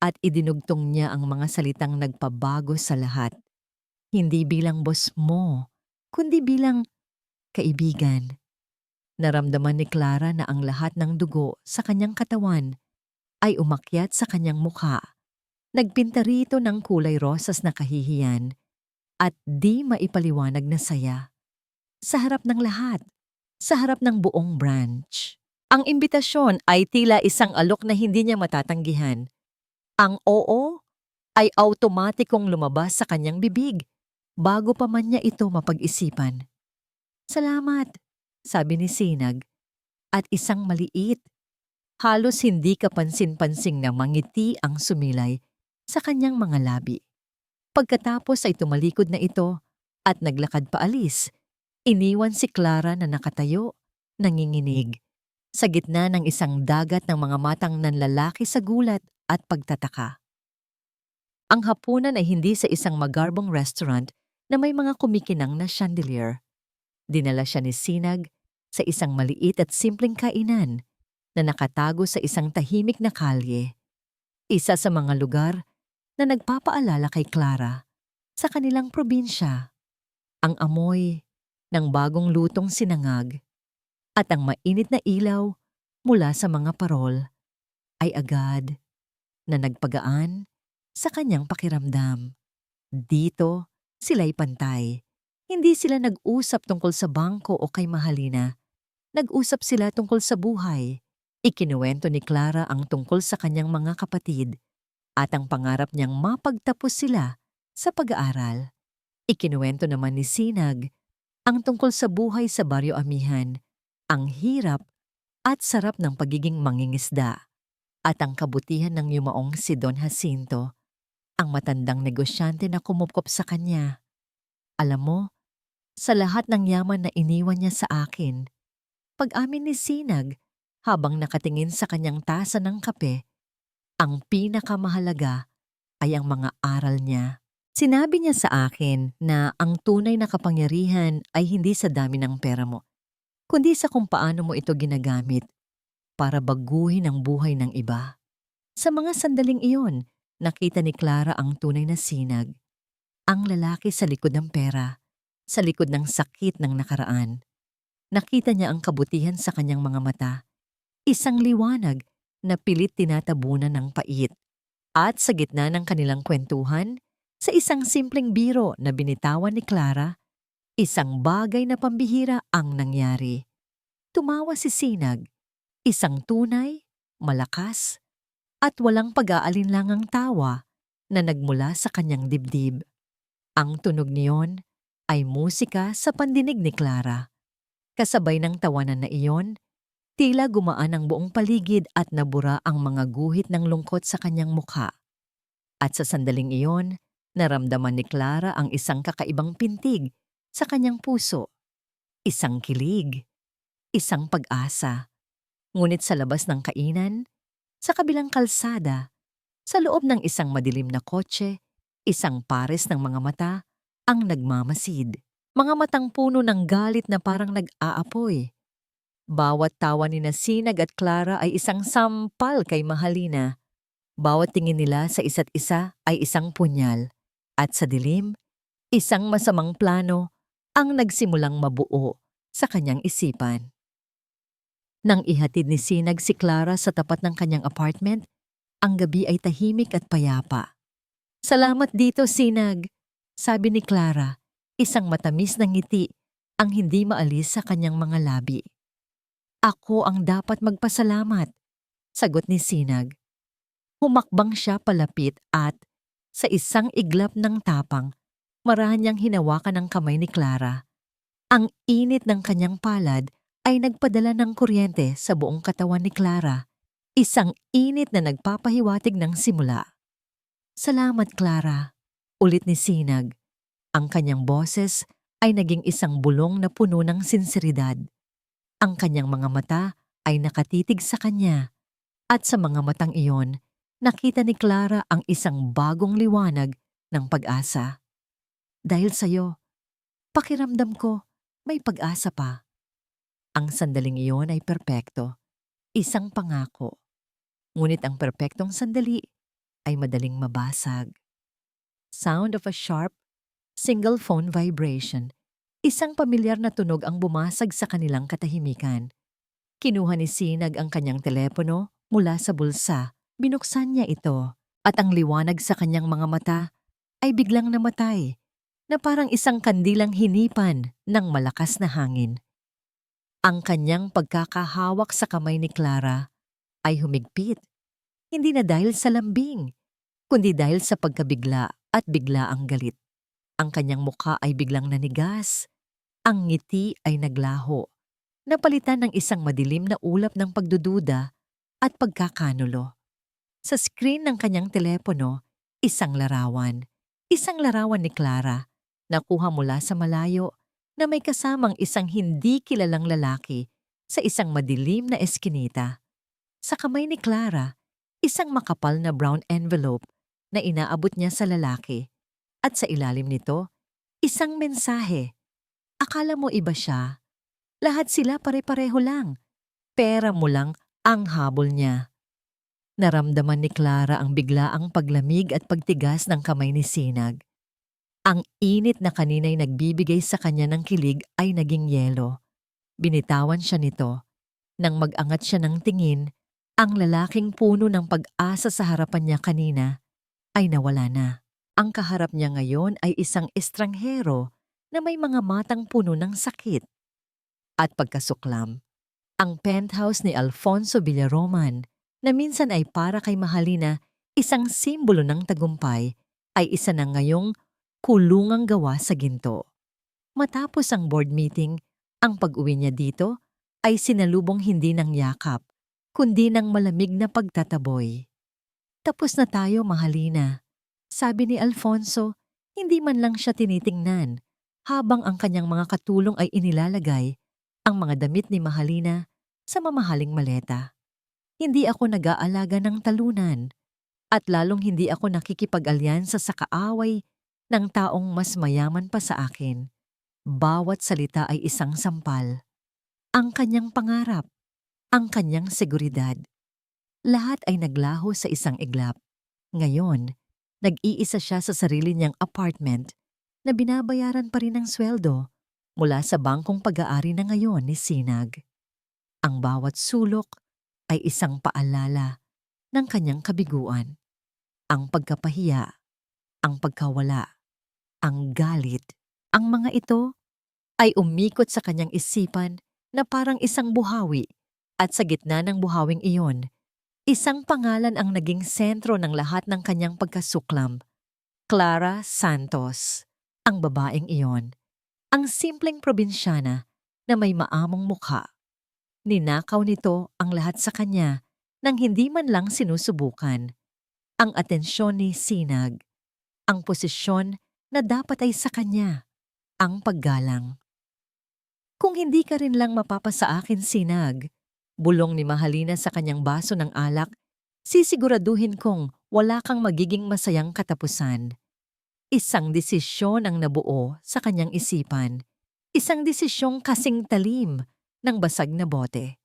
at idinugtong niya ang mga salitang nagpabago sa lahat. Hindi bilang boss mo, kundi bilang kaibigan. Naramdaman ni Clara na ang lahat ng dugo sa kanyang katawan ay umakyat sa kanyang mukha. Nagpinta rito ng kulay rosas na kahihiyan at di maipaliwanag na saya. Sa harap ng lahat, sa harap ng buong branch. Ang imbitasyon ay tila isang alok na hindi niya matatanggihan. Ang oo ay automatikong lumabas sa kanyang bibig bago pa man niya ito mapag-isipan. Salamat, sabi ni Sinag, at isang maliit. Halos hindi kapansin-pansing na mangiti ang sumilay sa kanyang mga labi. Pagkatapos ay tumalikod na ito at naglakad paalis. Iniwan si Clara na nakatayo, nanginginig, sa gitna ng isang dagat ng mga matang nanlalaki sa gulat at pagtataka. Ang hapunan ay hindi sa isang magarbong restaurant na may mga kumikinang na chandelier. Dinala siya ni Sinag sa isang maliit at simpleng kainan na nakatago sa isang tahimik na kalye. Isa sa mga lugar na nagpapaalala kay Clara sa kanilang probinsya. Ang amoy ng bagong lutong sinangag at ang mainit na ilaw mula sa mga parol ay agad na nagpagaan sa kanyang pakiramdam. Dito, sila'y pantay. Hindi sila nag-usap tungkol sa bangko o kay Mahalina. Nag-usap sila tungkol sa buhay. Ikinuwento ni Clara ang tungkol sa kanyang mga kapatid at ang pangarap niyang mapagtapos sila sa pag-aaral. Ikinuwento naman ni Sinag ang tungkol sa buhay sa Baryo Amihan, ang hirap at sarap ng pagiging mangingisda, at ang kabutihan ng yumaong si Don Jacinto, ang matandang negosyante na kumupkop sa kanya. Alam mo, sa lahat ng yaman na iniwan niya sa akin, pag-amin ni Sinag habang nakatingin sa kanyang tasa ng kape, ang pinakamahalaga ay ang mga aral niya. Sinabi niya sa akin na ang tunay na kapangyarihan ay hindi sa dami ng pera mo, kundi sa kung paano mo ito ginagamit para baguhin ang buhay ng iba. Sa mga sandaling iyon, nakita ni Clara ang tunay na Sinag, ang lalaki sa likod ng pera, sa likod ng sakit ng nakaraan. Nakita niya ang kabutihan sa kanyang mga mata, isang liwanag na pilit tinatabunan ng pait. At sa gitna ng kanilang kwentuhan, sa isang simpleng biro na binitawan ni Clara, Isang bagay na pambihira ang nangyari. Tumawa si Sinag, isang tunay, malakas, at walang pag-aalinlangang tawa na nagmula sa kanyang dibdib. Ang tunog niyon ay musika sa pandinig ni Clara. Kasabay ng tawanan na iyon, tila gumaan ang buong paligid at nabura ang mga guhit ng lungkot sa kanyang mukha. At sa sandaling iyon, naramdaman ni Clara ang isang kakaibang pintig sa kanyang puso. Isang kilig, isang pag-asa. Ngunit sa labas ng kainan, sa kabilang kalsada, sa loob ng isang madilim na kotse, isang pares ng mga mata ang nagmamasid. Mga matang puno ng galit na parang nag-aapoy. Bawat tawa ni Sinag at Clara ay isang sampal kay Mahalina. Bawat tingin nila sa isa't isa ay isang punyal. At sa dilim, isang masamang plano ang nagsimulang mabuo sa kanyang isipan. Nang ihatid ni Sinag si Clara sa tapat ng kanyang apartment, ang gabi ay tahimik at payapa. "Salamat dito, Sinag," sabi ni Clara, isang matamis na ngiti ang hindi maalis sa kanyang mga labi. "Ako ang dapat magpasalamat," sagot ni Sinag. Humakbang siya palapit at, sa isang iglap ng tapang, marahan niyang hinawakan ang kamay ni Clara. Ang init ng kanyang palad ay nagpadala ng kuryente sa buong katawan ni Clara, isang init na nagpapahiwatig ng simula. "Salamat, Clara," ulit ni Sinag. Ang kanyang boses ay naging isang bulong na puno ng sinseridad. Ang kanyang mga mata ay nakatitig sa kanya, at sa mga matang iyon, nakita ni Clara ang isang bagong liwanag ng pag-asa. "Dahil sa'yo, pakiramdam ko may pag-asa pa." Ang sandaling iyon ay perpekto, isang pangako. Ngunit ang perpektong sandali ay madaling mabasag. Sound of a sharp, single phone vibration. Isang pamilyar na tunog ang bumasag sa kanilang katahimikan. Kinuha ni Sinag ang kanyang telepono mula sa bulsa. Binuksan niya ito at ang liwanag sa kanyang mga mata ay biglang namatay na parang isang kandilang hinipan ng malakas na hangin. Ang kanyang pagkakahawak sa kamay ni Clara ay humigpit, hindi na dahil sa lambing, kundi dahil sa pagkabigla at biglaang galit. Ang kanyang mukha ay biglang nanigas, ang ngiti ay naglaho, napalitan ng isang madilim na ulap ng pagdududa at pagkakanulo. Sa screen ng kanyang telepono, isang larawan ni Clara, nakuha mula sa malayo, na may kasamang isang hindi kilalang lalaki sa isang madilim na eskinita. Sa kamay ni Clara, isang makapal na brown envelope na inaabot niya sa lalaki. At sa ilalim nito, isang mensahe. Akala mo iba siya? Lahat sila pare-pareho lang. Pera mo lang ang habol niya. Naramdaman ni Clara ang biglaang paglamig at pagtigas ng kamay ni Sinag. Ang init na kanina'y nagbibigay sa kanya ng kilig ay naging yelo. Binitawan siya nito. Nang mag-angat siya ng tingin, ang lalaking puno ng pag-asa sa harapan niya kanina ay nawala na. Ang kaharap niya ngayon ay isang estranghero na may mga matang puno ng sakit. At pagkasuklam, ang penthouse ni Alfonso Villaroman, na minsan ay para kay Mahalina isang simbolo ng tagumpay, ay isa na ngayong kulungang gawa sa ginto. Matapos ang board meeting, ang pag-uwi niya dito ay sinalubong hindi ng yakap, kundi ng malamig na pagtataboy. "Tapos na tayo, Mahalina," sabi ni Alfonso, hindi man lang siya tinitingnan, habang ang kanyang mga katulong ay inilalagay ang mga damit ni Mahalina sa mamahaling maleta. "Hindi ako nag-aalaga ng talunan, at lalong hindi ako nakikipag-alyansa sa kaaway ng taong mas mayaman pa sa akin." Bawat salita ay isang sampal. Ang kanyang pangarap, ang kanyang seguridad. Lahat ay naglaho sa isang iglap. Ngayon, nag-iisa siya sa sarili niyang apartment na binabayaran pa rin ng sweldo mula sa bangkong pag-aari na ngayon ni Sinag. Ang bawat sulok ay isang paalala ng kanyang kabiguan. Ang pagkapahiya, ang pagkawala, ang galit. Ang mga ito ay umikot sa kanyang isipan na parang isang buhawi at sa gitna ng buhawing iyon, isang pangalan ang naging sentro ng lahat ng kanyang pagkasuklam. Clara Santos, ang babaeng iyon. Ang simpleng probinsyana na may maamong mukha. Ninakaw nito ang lahat sa kanya nang hindi man lang sinusubukan. Ang atensyon ni Sinag, ang posisyon na dapat ay sa kanya, ang paggalang. Kung hindi ka rin lang mapapasa akin, Sinag, bulong ni Mahalina sa kanyang baso ng alak, sisiguraduhin kong wala kang magiging masayang katapusan. Isang desisyon ang nabuo sa kanyang isipan. Isang desisyong kasing talim ng basag na bote.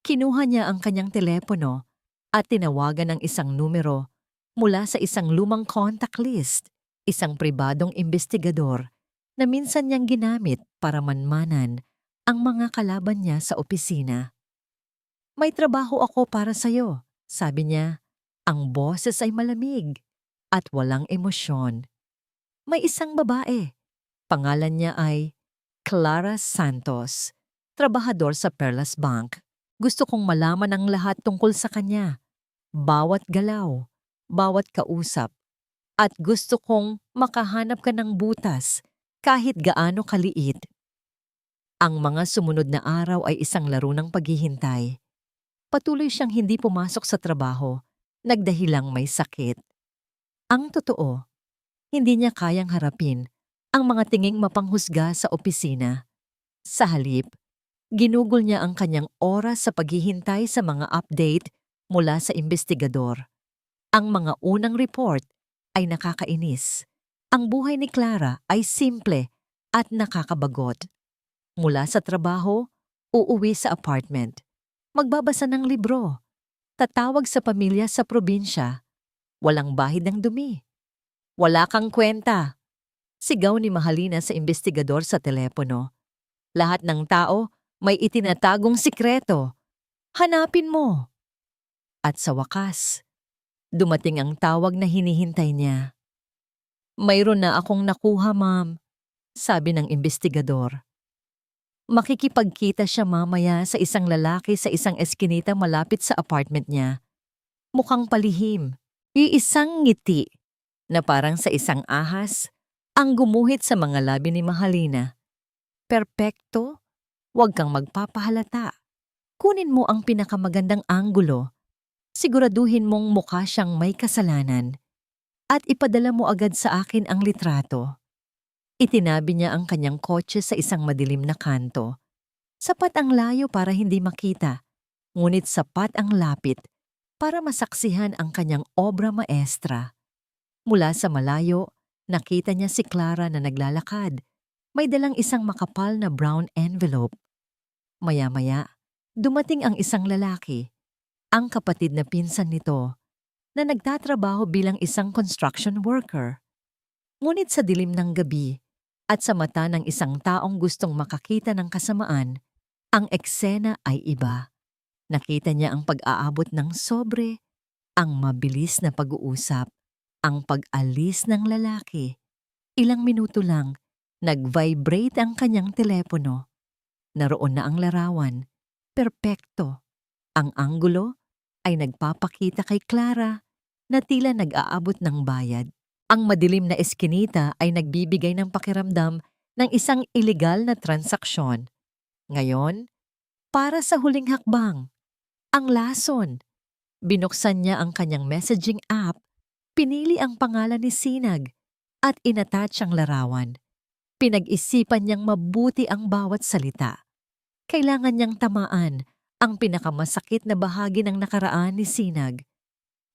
Kinuha niya ang kanyang telepono at tinawagan ang isang numero mula sa isang lumang contact list, isang pribadong investigador na minsan niyang ginamit para manmanan ang mga kalaban niya sa opisina. "May trabaho ako para sa'yo," sabi niya. Ang boses ay malamig at walang emosyon. May isang babae. Pangalan niya ay Clara Santos, trabahador sa Perlas Bank. Gusto kong malaman ang lahat tungkol sa kanya. Bawat galaw, bawat kausap. At gusto kong makahanap ka ng butas kahit gaano kaliit. Ang mga sumunod na araw ay isang laro ng paghihintay. Patuloy siyang hindi pumasok sa trabaho, nagdahilang may sakit. Ang totoo, hindi niya kayang harapin ang mga tinging mapanghusga sa opisina. Sa halip, ginugol niya ang kanyang oras sa paghihintay sa mga update mula sa investigador. Ang mga unang report ay nakakainis. Ang buhay ni Clara ay simple at nakakabagot. Mula sa trabaho, uuwi sa apartment. Magbabasa ng libro. Tatawag sa pamilya sa probinsya. Walang bahid ng dumi. "Wala kang kwenta," sigaw ni Mahalina sa investigador sa telepono. "Lahat ng tao may itinatagong sikreto. Hanapin mo." At sa wakas, dumating ang tawag na hinihintay niya. "Mayroon na akong nakuha, ma'am," sabi ng investigador. Makikipagkita siya mamaya sa isang lalaki sa isang eskinita malapit sa apartment niya. Mukhang palihim, iisang ngiti na parang sa isang ahas ang gumuhit sa mga labi ni Mahalina. "Perpekto, huwag kang magpapahalata. Kunin mo ang pinakamagandang anggulo. Siguraduhin mong mukha siyang may kasalanan. At ipadala mo agad sa akin ang litrato." Itinabi niya ang kanyang kotse sa isang madilim na kanto. Sapat ang layo para hindi makita, ngunit sapat ang lapit para masaksihan ang kanyang obra maestra. Mula sa malayo, nakita niya si Clara na naglalakad. May dalang isang makapal na brown envelope. Maya-maya, dumating ang isang lalaki, ang kapatid na pinsan nito, na nagtatrabaho bilang isang construction worker. Ngunit sa dilim ng gabi at sa mata ng isang taong gustong makakita ng kasamaan, ang eksena ay iba. Nakita niya ang pag-aabot ng sobre, ang mabilis na pag-uusap, ang pag-alis ng lalaki. Ilang minuto lang, nag-vibrate ang kanyang telepono. Naroon na ang larawan. Perpekto. Ang anggulo ay nagpapakita kay Clara na tila nag-aabot ng bayad. Ang madilim na eskinita ay nagbibigay ng pakiramdam ng isang ilegal na transaksyon. Ngayon, para sa huling hakbang, ang lason. Binuksan niya ang kanyang messaging app, pinili ang pangalan ni Sinag at inattach ang larawan. Pinag-isipan niyang mabuti ang bawat salita. Kailangan niyang tamaan ang pinakamasakit na bahagi ng nakaraan ni Sinag.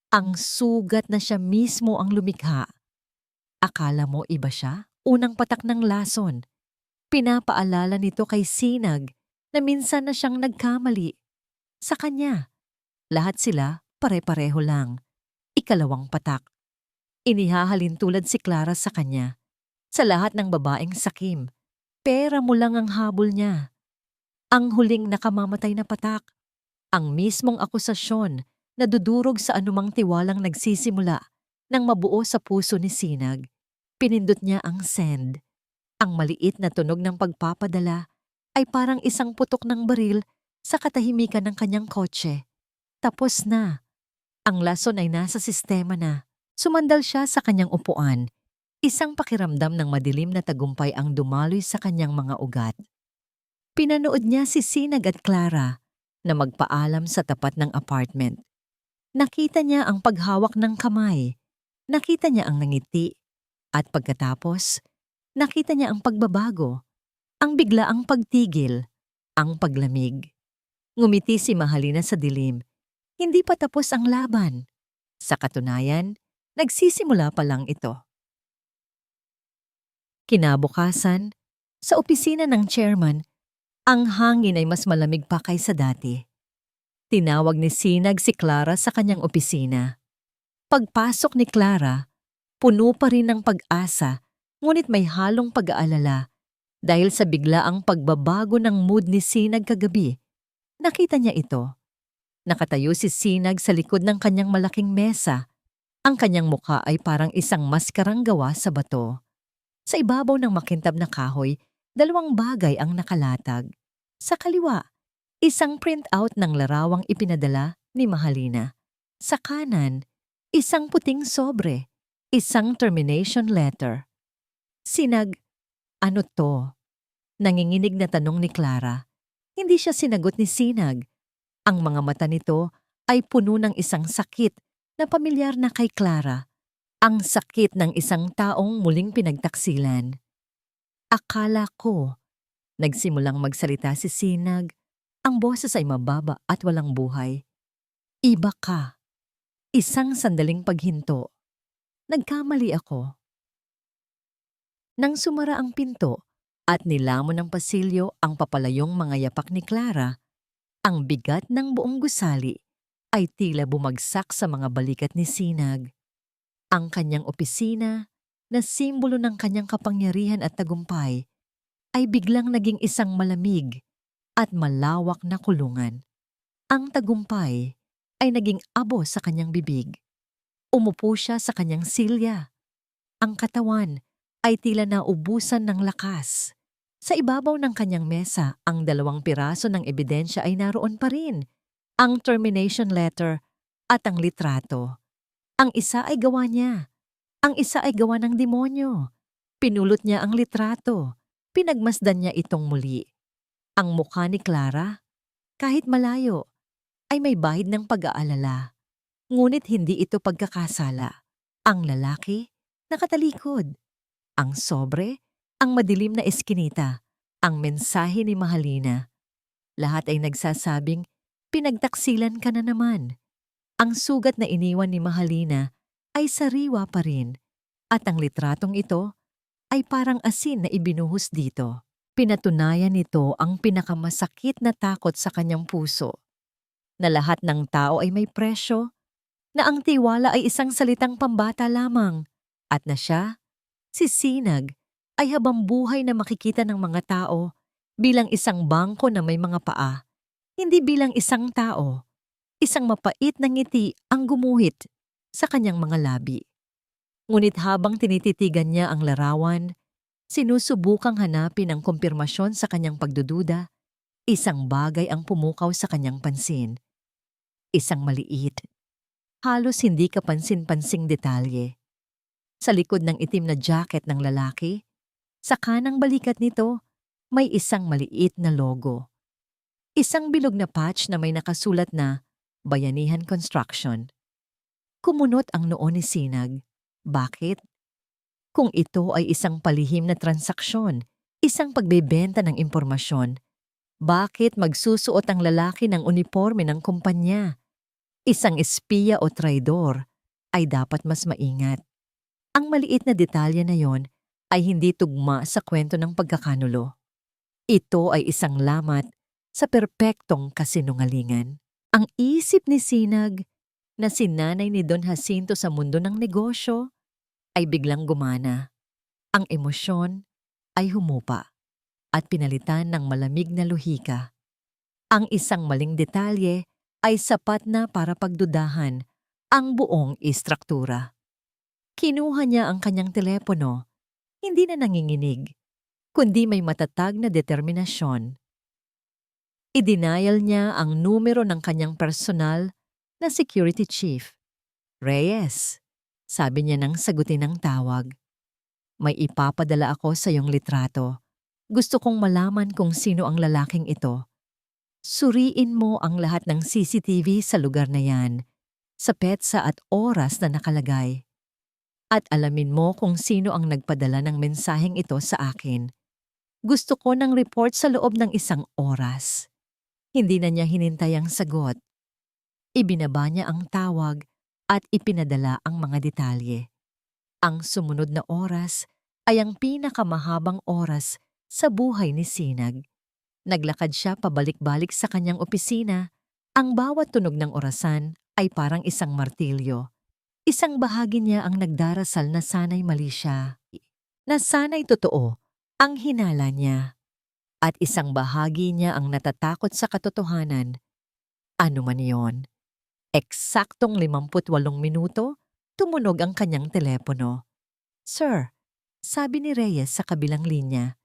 Ang sugat na siya mismo ang lumikha. Akala mo iba siya? Unang patak ng lason. Pinapaalala nito kay Sinag na minsan na siyang nagkamali. Sa kanya, lahat sila pare-pareho lang. Ikalawang patak. Inihahalin tulad si Clara sa kanya. Sa lahat ng babaeng sakim, pera mo lang ang habol niya. Ang huling nakamamatay na patak. Ang mismong akusasyon na dudurog sa anumang tiwalang nagsisimula nang mabuo sa puso ni Sinag. Pinindot niya ang send. Ang maliit na tunog ng pagpapadala ay parang isang putok ng baril sa katahimikan ng kanyang kotse. Tapos na. Ang lason ay nasa sistema na. Sumandal siya sa kanyang upuan. Isang pakiramdam ng madilim na tagumpay ang dumaloy sa kanyang mga ugat. Pinanood niya si Sinag at Clara na magpaalam sa tapat ng apartment. Nakita niya ang paghawak ng kamay. Nakita niya ang ngiti. At pagkatapos, nakita niya ang pagbabago. Ang biglaang pagtigil. Ang paglamig. Ngumiti si Mahalina sa dilim. Hindi pa tapos ang laban. Sa katunayan, nagsisimula pa lang ito. Kinabukasan, sa opisina ng chairman, ang hangin ay mas malamig pa kaysa dati. Tinawag ni Sinag si Clara sa kanyang opisina. Pagpasok ni Clara, puno pa rin ng pag-asa, ngunit may halong pag-aalala dahil sa biglaang pagbabago ng mood ni Sinag kagabi. Nakita niya ito. Nakatayo si Sinag sa likod ng kanyang malaking mesa. Ang kanyang mukha ay parang isang maskarang gawa sa bato. Sa ibabaw ng makintab na kahoy, dalawang bagay ang nakalatag. Sa kaliwa, isang printout ng larawang ipinadala ni Mahalina. Sa kanan, isang puting sobre, isang termination letter. Sinag, ano to? Nanginginig na tanong ni Clara. Hindi siya sinagot ni Sinag. Ang mga mata nito ay puno ng isang sakit na pamilyar na kay Clara. Ang sakit ng isang taong muling pinagtaksilan. Akala ko, nagsimulang magsalita si Sinag, ang boses ay mababa at walang buhay. Iba ka. Isang sandaling paghinto. Nagkamali ako. Nang sumara ang pinto at nilamon ng pasilyo ang papalayong mga yapak ni Clara, ang bigat ng buong gusali ay tila bumagsak sa mga balikat ni Sinag. Ang kanyang opisina, na simbolo ng kanyang kapangyarihan at tagumpay, ay biglang naging isang malamig at malawak na kulungan. Ang tagumpay ay naging abo sa kanyang bibig. Umupo siya sa kanyang silya. Ang katawan ay tila naubusan ng lakas. Sa ibabaw ng kanyang mesa, ang 2 piraso ng ebidensya ay naroon pa rin. Ang termination letter at ang litrato. Ang isa ay gawa niya. Ang isa ay gawa ng demonyo. Pinulot niya ang litrato. Pinagmasdan niya itong muli. Ang mukha ni Clara, kahit malayo, ay may bahid ng pag-aalala. Ngunit hindi ito pagkakasala. Ang lalaki, nakatalikod. Ang sobre, ang madilim na eskinita. Ang mensahe ni Mahalina. Lahat ay nagsasabing, pinagtaksilan ka na naman. Ang sugat na iniwan ni Mahalina ay sariwa pa rin at ang litratong ito ay parang asin na ibinuhos dito. Pinatunayan nito ang pinakamasakit na takot sa kanyang puso, na lahat ng tao ay may presyo, na ang tiwala ay isang salitang pambata lamang, at na siya, si Sinag, ay habang buhay na makikita ng mga tao bilang isang bangko na may mga paa, hindi bilang isang tao. Isang mapait na ngiti ang gumuhit sa kanyang mga labi. Ngunit habang tinititigan niya ang larawan, sinusubukang hanapin ang kumpirmasyon sa kanyang pagdududa, isang bagay ang pumukaw sa kanyang pansin. Isang maliit, halos hindi kapansin-pansing detalye. Sa likod ng itim na jacket ng lalaki, sa kanang balikat nito, may isang maliit na logo. Isang bilog na patch na may nakasulat na Bayanihan Construction. Kumunot ang noo ni Sinag. Bakit? Kung ito ay isang palihim na transaksyon, isang pagbebenta ng impormasyon, bakit magsusuot ang lalaki ng uniforme ng kumpanya? Isang espiya o traidor ay dapat mas maingat. Ang maliit na detalye na yon ay hindi tugma sa kwento ng pagkakanulo. Ito ay isang lamat sa perpektong kasinungalingan. Ang isip ni Sinag na sinanay ni Don Jacinto sa mundo ng negosyo ay biglang gumana. Ang emosyon ay humupa at pinalitan ng malamig na luhika. Ang isang maling detalye ay sapat na para pagdudahan ang buong istruktura. Kinuha niya ang kanyang telepono, hindi na nanginginig. kundi may matatag na determinasyon. Idenial niya ang numero ng kanyang personal na security chief. Reyes, sabi niya nang sagutin ang tawag. May ipapadala ako sa iyong litrato. Gusto kong malaman kung sino ang lalaking ito. Suriin mo ang lahat ng CCTV sa lugar na yan, sa petsa at oras na nakalagay. At alamin mo kung sino ang nagpadala ng mensaheng ito sa akin. Gusto ko ng report sa loob ng 1 oras. Hindi na niya hinintay ang sagot. Ibinaba niya ang tawag at ipinadala ang mga detalye. Ang sumunod na oras ay ang pinakamahabang oras sa buhay ni Sinag. Naglakad siya pabalik-balik sa kanyang opisina. Ang bawat tunog ng orasan ay parang isang martilyo. Isang bahagi niya ang nagdarasal na sana'y mali siya, na sana'y totoo ang hinala niya. At isang bahagi niya ang natatakot sa katotohanan. Ano man iyon. Eksaktong 58 minuto, tumunog ang kanyang telepono. Sir, sabi ni Reyes sa kabilang linya,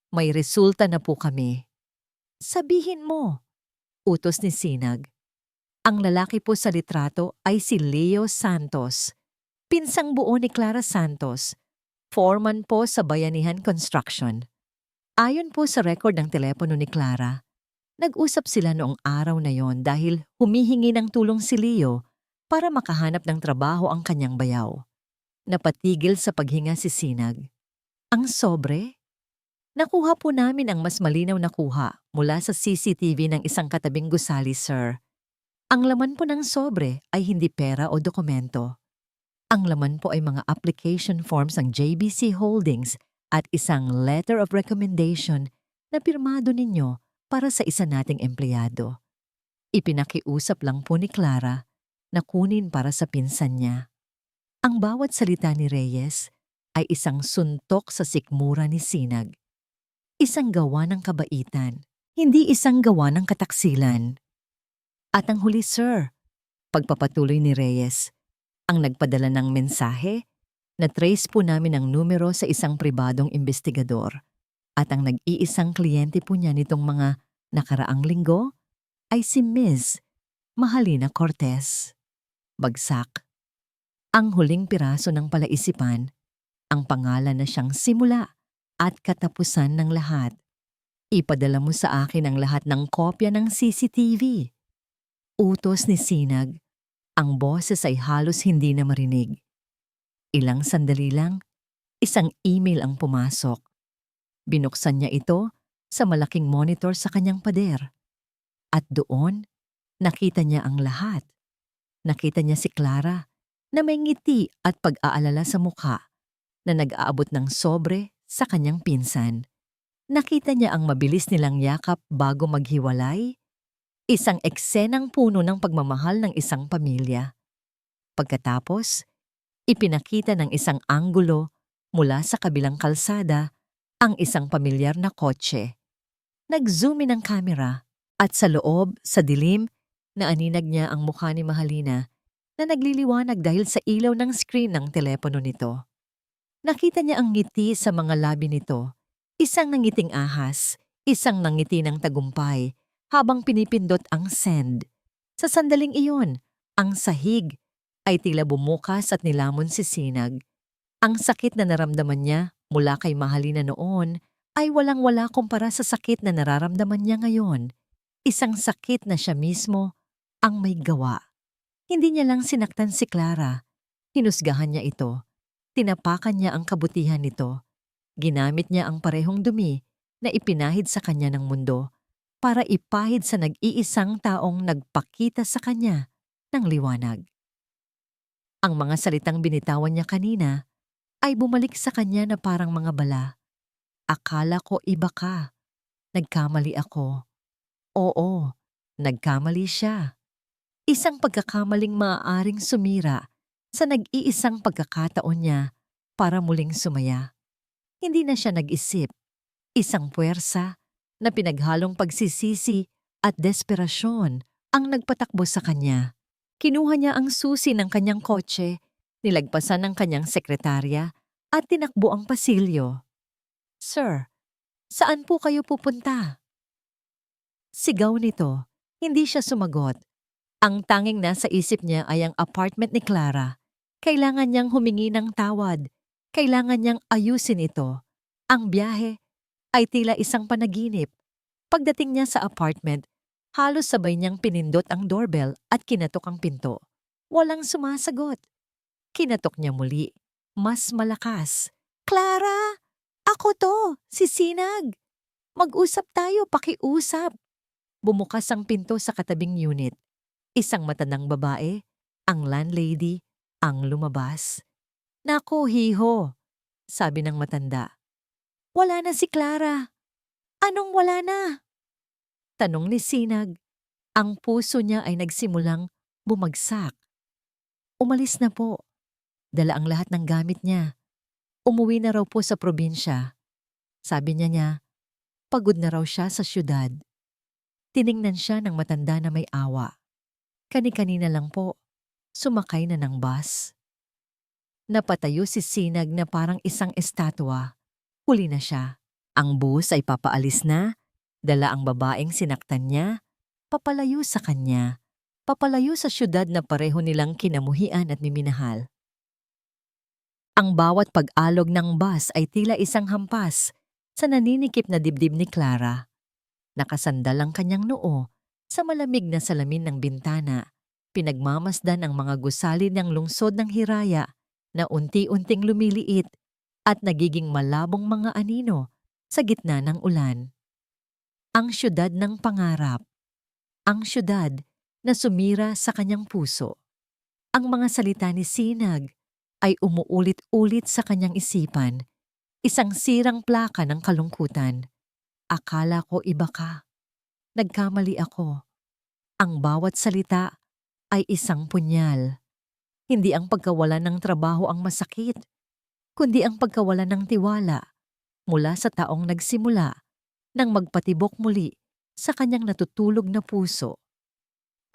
may resulta na po kami. Sabihin mo, utos ni Sinag. Ang lalaki po sa litrato ay si Leo Santos, pinsang buo ni Clara Santos, foreman po sa Bayanihan Construction. Ayon po sa record ng telepono ni Clara, nag-usap sila noong araw na yon dahil humihingi ng tulong si Leo para makahanap ng trabaho ang kanyang bayaw. Napatigil sa paghinga si Sinag. Ang sobre? Nakuha po namin ang mas malinaw na kuha mula sa CCTV ng isang katabing gusali, sir. Ang laman po ng sobre ay hindi pera o dokumento. Ang laman po ay mga application forms ng JBC Holdings at isang letter of recommendation na pirmado ninyo para sa isa nating empleyado. Ipinakiusap lang po ni Clara na kunin para sa pinsan niya. Ang bawat salita ni Reyes ay isang suntok sa sikmura ni Sinag. Isang gawa ng kabaitan, hindi isang gawa ng kataksilan. At ang huli, sir, pagpapatuloy ni Reyes, ang nagpadala ng mensahe, na-trace po namin ang numero sa isang pribadong investigador. At ang nag-iisang kliyente po niya nitong mga nakaraang linggo ay si Ms. Mahalina Cortez. Bagsak. Ang huling piraso ng palaisipan, ang pangalan na siyang simula at katapusan ng lahat. Ipadala mo sa akin ang lahat ng kopya ng CCTV. Utos ni Sinag, ang boses ay halos hindi na marinig. Ilang sandali lang, isang email ang pumasok. Binuksan niya ito sa malaking monitor sa kanyang pader. At doon, nakita niya ang lahat. Nakita niya si Clara na may ngiti at pag-aalala sa mukha na nag-aabot ng sobre sa kanyang pinsan. Nakita niya ang mabilis nilang yakap bago maghiwalay. Isang eksenang puno ng pagmamahal ng isang pamilya. Pagkatapos, ipinakita ng isang anggulo mula sa kabilang kalsada ang isang pamilyar na kotse. Nag-zoom in ang kamera at sa loob, sa dilim, naaninag niya ang mukha ni Mahalina na nagliliwanag dahil sa ilaw ng screen ng telepono nito. Nakita niya ang ngiti sa mga labi nito, isang nangiting ahas, isang nangiti ng tagumpay, habang pinipindot ang send. Sa sandaling iyon, ang sahig ay tila bumukas at nilamon si Sinag. Ang sakit na naramdaman niya mula kay Mahalina noon ay walang-wala kumpara sa sakit na nararamdaman niya ngayon. Isang sakit na siya mismo ang may gawa. Hindi niya lang sinaktan si Clara. Hinusgahan niya ito. Tinapakan niya ang kabutihan nito. Ginamit niya ang parehong dumi na ipinahid sa kanya ng mundo para ipahid sa nag-iisang taong nagpakita sa kanya ng liwanag. Ang mga salitang binitawan niya kanina ay bumalik sa kanya na parang mga bala. Akala ko iba ka. Nagkamali ako. Oo, nagkamali siya. Isang pagkakamaling maaaring sumira sa nag-iisang pagkakataon niya para muling sumaya. Hindi na siya nag-isip. Isang puwersa na pinaghalong pagsisisi at desperasyon ang nagpatakbo sa kanya. Kinuha niya ang susi ng kanyang kotse, nilagpasan ng kanyang sekretarya at tinakbo ang pasilyo. Sir, Saan po kayo pupunta? Sigaw nito. Hindi siya sumagot. Ang tanging nasa isip niya ay ang apartment ni Clara. Kailangan niyang humingi ng tawad. Kailangan niyang ayusin ito. Ang biyahe ay tila isang panaginip. Pagdating niya sa apartment, halos sabay niyang pinindot ang doorbell at kinatok ang pinto. Walang sumasagot. Kinatok niya muli. Mas malakas. Clara! Ako to! Si Sinag! Mag-usap tayo, pakiusap! Bumukas ang pinto sa katabing unit. Isang matandang babae, ang landlady, ang lumabas. Naku, hiho, sabi ng matanda. Wala na si Clara. Anong wala na? Tanong ni Sinag. Ang puso niya ay nagsimulang bumagsak. Umalis na po. Dala ang lahat ng gamit niya. Umuwi na raw po sa probinsya. Sabi niya, pagod na raw siya sa syudad. Tiningnan siya ng matanda na may awa. Kani-kanina lang po, sumakay na ng bus. Napatayo si Sinag na parang isang estatwa. Huli na siya. Ang bus ay papaalis na, dala ang babaeng sinaktan niya, papalayo sa kanya, papalayo sa syudad na pareho nilang kinamuhian at miminahal. Ang bawat pag-alog ng bus ay tila isang hampas sa naninikip na dibdib ni Clara. Nakasandal ang kanyang noo sa malamig na salamin ng bintana. Pinagmamasdan ang mga gusali ng lungsod ng Hiraya na unti-unting lumiliit at nagiging malabong mga anino sa gitna ng ulan. Ang syudad ng pangarap. Ang syudad na sumira sa kanyang puso. Ang mga salita ni Sinag ay umuulit-ulit sa kanyang isipan. Isang sirang plaka ng kalungkutan. Akala ko iba ka. Nagkamali ako. Ang bawat salita ay isang punyal. Hindi ang pagkawalan ng trabaho ang masakit, kundi ang pagkawalan ng tiwala mula sa taong nagsimula nang magpatibok muli sa kanyang natutulog na puso.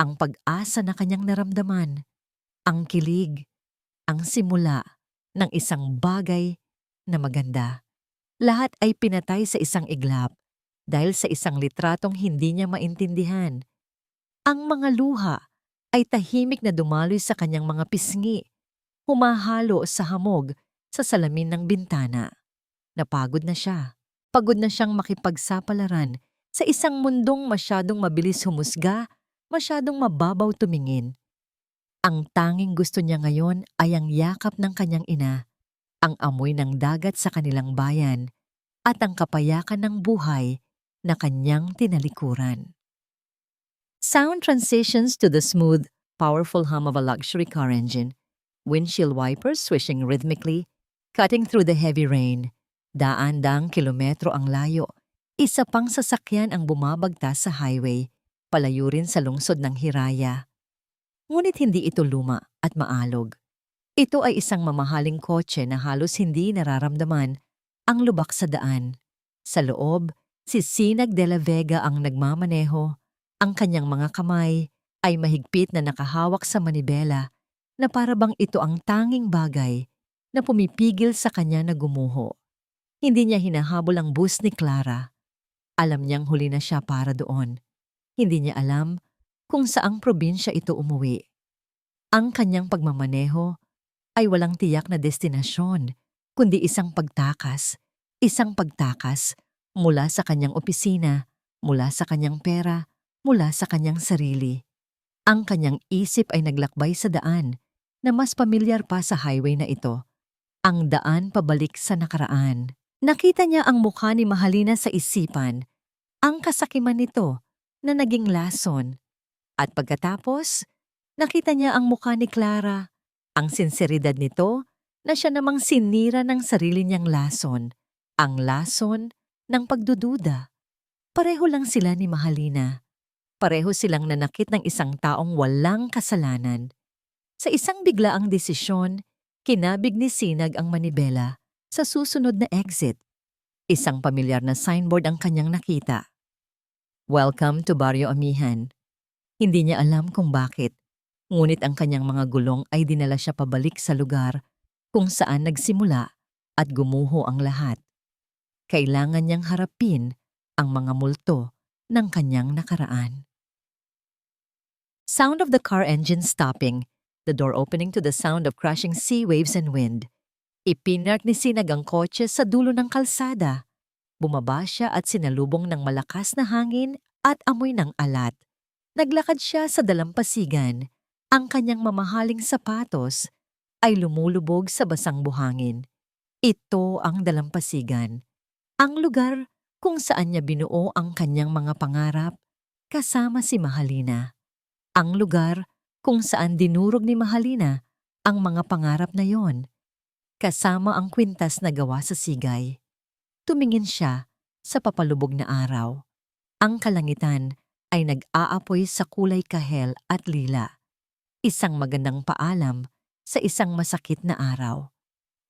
Ang pag-asa na kanyang naramdaman, ang kilig, ang simula ng isang bagay na maganda. Lahat ay pinatay sa isang iglap dahil sa isang litratong hindi niya maintindihan. Ang mga luha ay tahimik na dumaloy sa kanyang mga pisngi, humahalo sa hamog sa salamin ng bintana. Napagod na siya. Pagod na siyang makipagsapalaran sa isang mundong masyadong mabilis humusga, masyadong mababaw tumingin. Ang tanging gusto niya ngayon ay ang yakap ng kanyang ina, ang amoy ng dagat sa kanilang bayan, at ang kapayakan ng buhay na kanyang tinalikuran. Sound transitions to the smooth, powerful hum of a luxury car engine, windshield wipers swishing rhythmically, cutting through the heavy rain. Daan-daang kilometro ang layo. Isa pang sasakyan ang bumabagtas sa highway, palayo rin sa lungsod ng Hiraya. Ngunit hindi ito luma at maalog. Ito ay isang mamahaling kotse na halos hindi nararamdaman ang lubak sa daan. Sa loob, si Sinag de la Vega ang nagmamaneho. Ang kanyang mga kamay ay mahigpit na nakahawak sa manibela na para bang ito ang tanging bagay na pumipigil sa kanya na gumuho. Hindi niya hinahabol ang bus ni Clara. Alam niyang huli na siya para doon. Hindi niya alam kung saang probinsya ito umuwi. Ang kanyang pagmamaneho ay walang tiyak na destinasyon, kundi isang pagtakas mula sa kanyang opisina, mula sa kanyang pera, mula sa kanyang sarili. Ang kanyang isip ay naglakbay sa daan na mas pamilyar pa sa highway na ito. Ang daan pabalik sa nakaraan. Nakita niya ang mukha ni Mahalina sa isipan, ang kasakiman nito na naging lason. At pagkatapos, nakita niya ang mukha ni Clara, ang sinseridad nito na siya namang sinira ng sarili niyang lason, ang lason ng pagdududa. Pareho lang sila ni Mahalina. Pareho silang nanakit ng isang taong walang kasalanan. Sa isang biglaang desisyon, kinabig ni Sinag ang manibela sa susunod na exit. Isang pamilyar na signboard ang kanyang nakita. Welcome to Barrio Amihan. Hindi niya alam kung bakit, ngunit ang kanyang mga gulong ay dinala siya pabalik sa lugar kung saan nagsimula at gumuho ang lahat. Kailangan niyang harapin ang mga multo ng kanyang nakaraan. Sound of the car engine stopping, the door opening to the sound of crashing sea waves and wind. Ipinark ni Sinag ang kotse sa dulo ng kalsada. Bumaba siya at sinalubong ng malakas na hangin at amoy ng alat. Naglakad siya sa dalampasigan. Ang kanyang mamahaling sapatos ay lumulubog sa basang buhangin. Ito ang dalampasigan, ang lugar kung saan niya binuo ang kanyang mga pangarap kasama si Mahalina. Ang lugar kung saan dinurog ni Mahalina ang mga pangarap na yon, kasama ang kwintas na gawa sa sigay. Tumingin siya sa papalubog na araw. Ang kalangitan ay nag-aapoy sa kulay kahel at lila. Isang magandang paalam sa isang masakit na araw.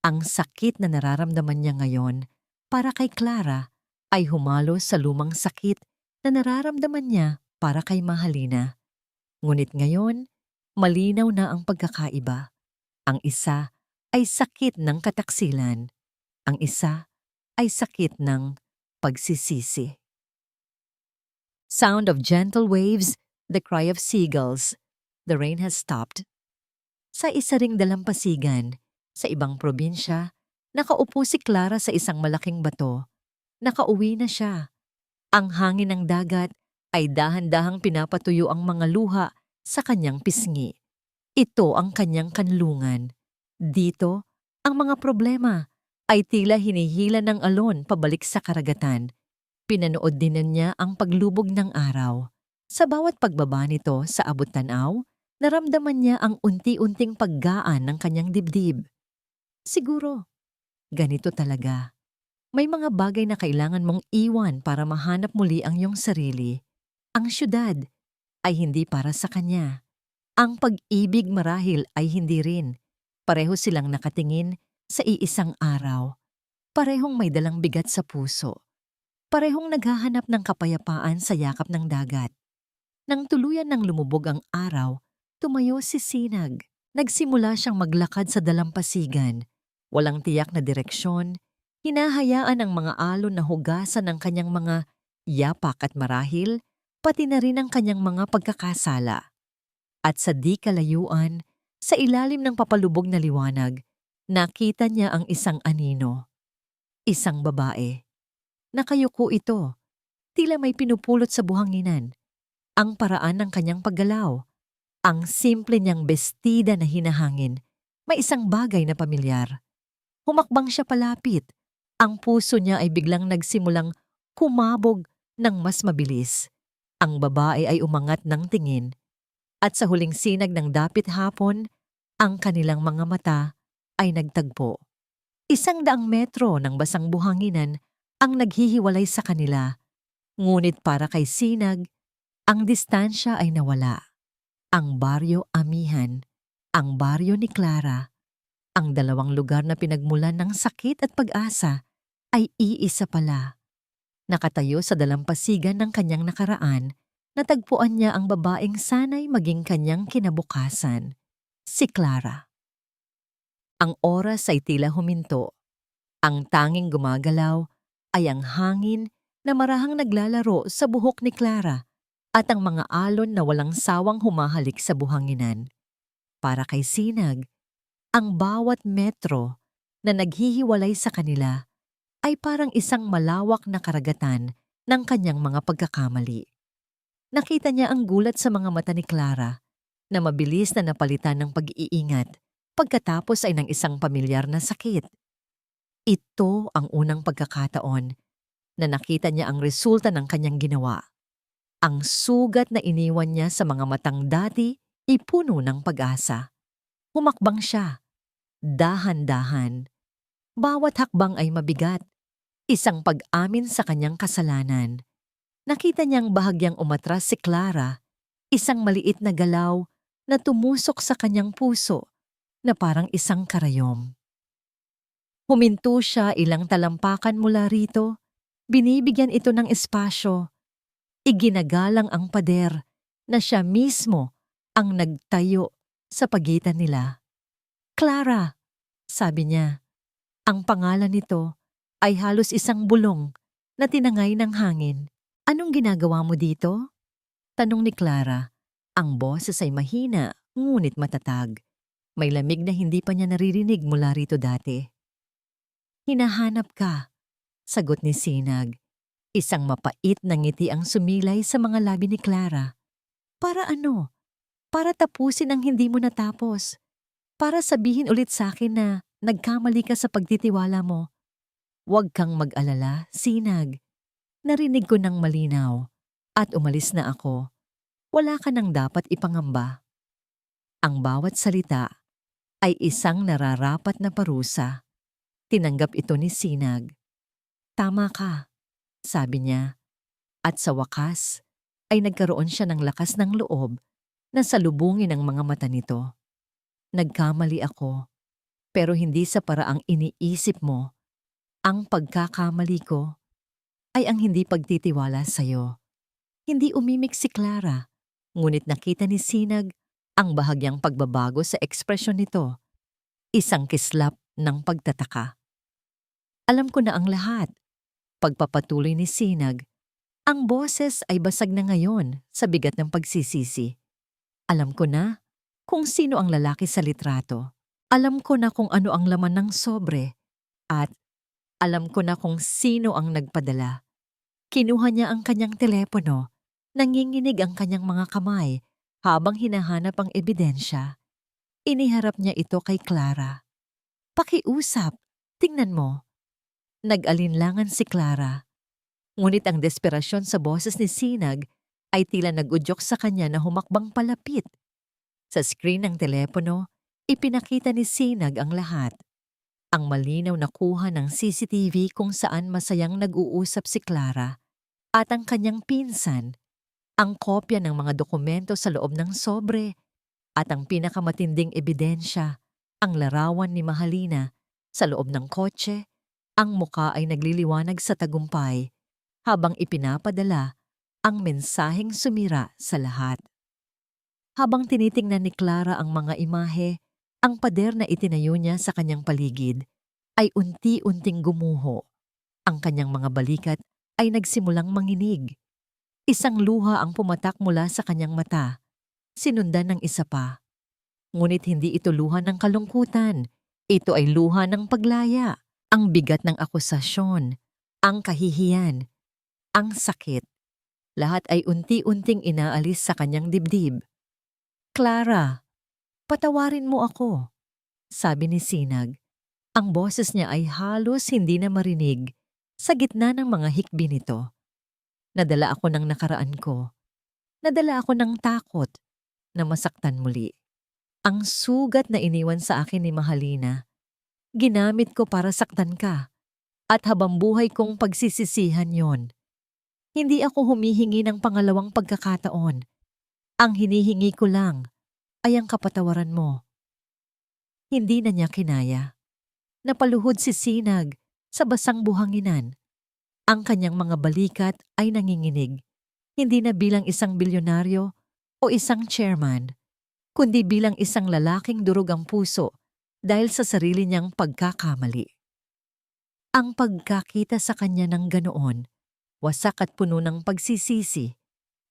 Ang sakit na nararamdaman niya ngayon para kay Clara ay humalo sa lumang sakit na nararamdaman niya para kay Mahalina. Ngunit ngayon, malinaw na ang pagkakaiba. Ang isa ay sakit ng kataksilan. Ang isa ay sakit ng pagsisisi. Sound of gentle waves, the cry of seagulls. The rain has stopped. Sa isa ring dalampasigan, sa ibang probinsya, nakaupo si Clara sa isang malaking bato. Nakauwi na siya. Ang hangin ng dagat ay dahan-dahang pinapatuyo ang mga luha sa kanyang pisngi. Ito ang kanyang kanlungan. Dito, ang mga problema ay tila hinihila ng alon pabalik sa karagatan. Pinanood din niya ang paglubog ng araw. Sa bawat pagbaba nito sa abot-tanaw, naramdaman niya ang unti-unting paggaan ng kanyang dibdib. Siguro, ganito talaga. May mga bagay na kailangan mong iwan para mahanap muli ang iyong sarili. Ang syudad ay hindi para sa kanya. Ang pag-ibig marahil ay hindi rin. Pareho silang nakatingin sa iisang araw. Parehong may dalang bigat sa puso. Parehong naghahanap ng kapayapaan sa yakap ng dagat. Nang tuluyan ng lumubog ang araw, tumayo si Sinag. Nagsimula siyang maglakad sa dalampasigan. Walang tiyak na direksyon. Hinahayaan ang mga alon na hugasan ng kanyang mga yapak at marahil, pati na rin ang kanyang mga pagkakasala. At sa di kalayuan, sa ilalim ng papalubog na liwanag, nakita niya ang isang anino. Isang babae. Nakayuko ito. Tila may pinupulot sa buhanginan. Ang paraan ng kanyang paggalaw. Ang simple niyang bestida na hinahangin. May isang bagay na pamilyar. Humakbang siya palapit. Ang puso niya ay biglang nagsimulang kumabog ng mas mabilis. Ang babae ay umangat ng tingin. At sa huling sinag ng dapit hapon, ang kanilang mga mata ay nagtagpo. 100 metro ng basang buhanginan ang naghihiwalay sa kanila. Ngunit para kay Sinag, ang distansya ay nawala. Ang baryo Amihan, ang baryo ni Clara, ang dalawang lugar na pinagmulan ng sakit at pag-asa ay iisa pala. Nakatayo sa dalampasigan ng kanyang nakaraan, natagpuan niya ang babaeng sanay maging kanyang kinabukasan, si Clara. Ang oras ay tila huminto. Ang tanging gumagalaw ay ang hangin na marahang naglalaro sa buhok ni Clara at ang mga alon na walang sawang humahalik sa buhanginan. Para kay Sinag, ang bawat metro na naghihiwalay sa kanila ay parang isang malawak na karagatan ng kanyang mga pagkakamali. Nakita niya ang gulat sa mga mata ni Clara na mabilis na napalitan ng pag-iingat pagkatapos ay ng isang pamilyar na sakit. Ito ang unang pagkakataon na nakita niya ang resulta ng kanyang ginawa. Ang sugat na iniwan niya sa mga matang dati ay puno ng pag-asa. Humakbang siya, dahan-dahan. Bawat hakbang ay mabigat, isang pag-amin sa kanyang kasalanan. Nakita niyang bahagyang umatras si Clara, isang maliit na galaw na tumusok sa kanyang puso na parang isang karayom. Huminto siya ilang talampakan mula rito, binibigyan ito ng espasyo. Iginagalang ang pader na siya mismo ang nagtayo sa pagitan nila. Clara, sabi niya. Ang pangalan nito ay halos isang bulong na tinangay ng hangin. "Anong ginagawa mo dito?" tanong ni Clara. Ang boses ay mahina ngunit matatag. May lamig na hindi pa niya naririnig mula rito dati. "Hinahanap ka," sagot ni Sinag. Isang mapait na ngiti ang sumilay sa mga labi ni Clara. "Para ano? Para tapusin ang hindi mo natapos. Para sabihin ulit sa akin na nagkamali ka sa pagtitiwala mo. Huwag kang mag-alala, Sinag. Narinig ko ng malinaw at umalis na ako. Wala ka nang dapat ipangamba." Ang bawat salita ay isang nararapat na parusa. Tinanggap ito ni Sinag. "Tama ka," sabi niya. At sa wakas ay nagkaroon siya ng lakas ng loob na salubungin ang mga mata nito. "Nagkamali ako, pero hindi sa paraang iniisip mo. Ang pagkakamali ko ay ang hindi pagtitiwala sa'yo." Hindi umimik si Clara, ngunit nakita ni Sinag ang bahagyang pagbabago sa ekspresyon nito. Isang kislap ng pagtataka. "Alam ko na ang lahat." Pagpapatuloy ni Sinag, ang boses ay basag na ngayon sa bigat ng pagsisisi. "Alam ko na kung sino ang lalaki sa litrato. Alam ko na kung ano ang laman ng sobre. At alam ko na kung sino ang nagpadala." Kinuha niya ang kanyang telepono. Nanginginig ang kanyang mga kamay habang hinahanap ang ebidensya. Iniharap niya ito kay Clara. "Pakiusap, tingnan mo." Nag-alinlangan si Clara. Ngunit ang desperasyon sa boses ni Sinag ay tila nag-udyok sa kanya na humakbang palapit. Sa screen ng telepono, ipinakita ni Sinag ang lahat. Ang malinaw na kuha ng CCTV kung saan masayang nag-uusap si Clara at ang kanyang pinsan, ang kopya ng mga dokumento sa loob ng sobre, at ang pinakamatinding ebidensya, ang larawan ni Mahalina sa loob ng kotse. Ang muka ay nagliliwanag sa tagumpay habang ipinapadala ang mensaheng sumira sa lahat. Habang tinitingnan ni Clara ang mga imahe, ang pader na itinayo niya sa kanyang paligid ay unti-unting gumuho. Ang kanyang mga balikat ay nagsimulang manginig. Isang luha ang pumatak mula sa kanyang mata, sinundan ng isa pa. Ngunit hindi ito luha ng kalungkutan. Ito ay luha ng paglaya. Ang bigat ng akusasyon, ang kahihiyan, ang sakit. Lahat ay unti-unting inaalis sa kanyang dibdib. "Clara, patawarin mo ako," sabi ni Sinag. Ang boses niya ay halos hindi na marinig sa gitna ng mga hikbi nito. "Nadala ako ng nakaraan ko. Nadala ako ng takot na masaktan muli. Ang sugat na iniwan sa akin ni Mahalina, ginamit ko para saktan ka, at habang buhay kong pagsisisihan yon. Hindi ako humihingi ng pangalawang pagkakataon. Ang hinihingi ko lang ay ang kapatawaran mo." Hindi na niya kinaya. Napaluhod si Sinag sa basang buhanginan. Ang kanyang mga balikat ay nanginginig, hindi na bilang isang bilyonaryo o isang chairman, kundi bilang isang lalaking durog ang puso dahil sa sarili niyang pagkakamali. Ang pagkakita sa kanya ng ganoon, wasak at puno ng pagsisisi,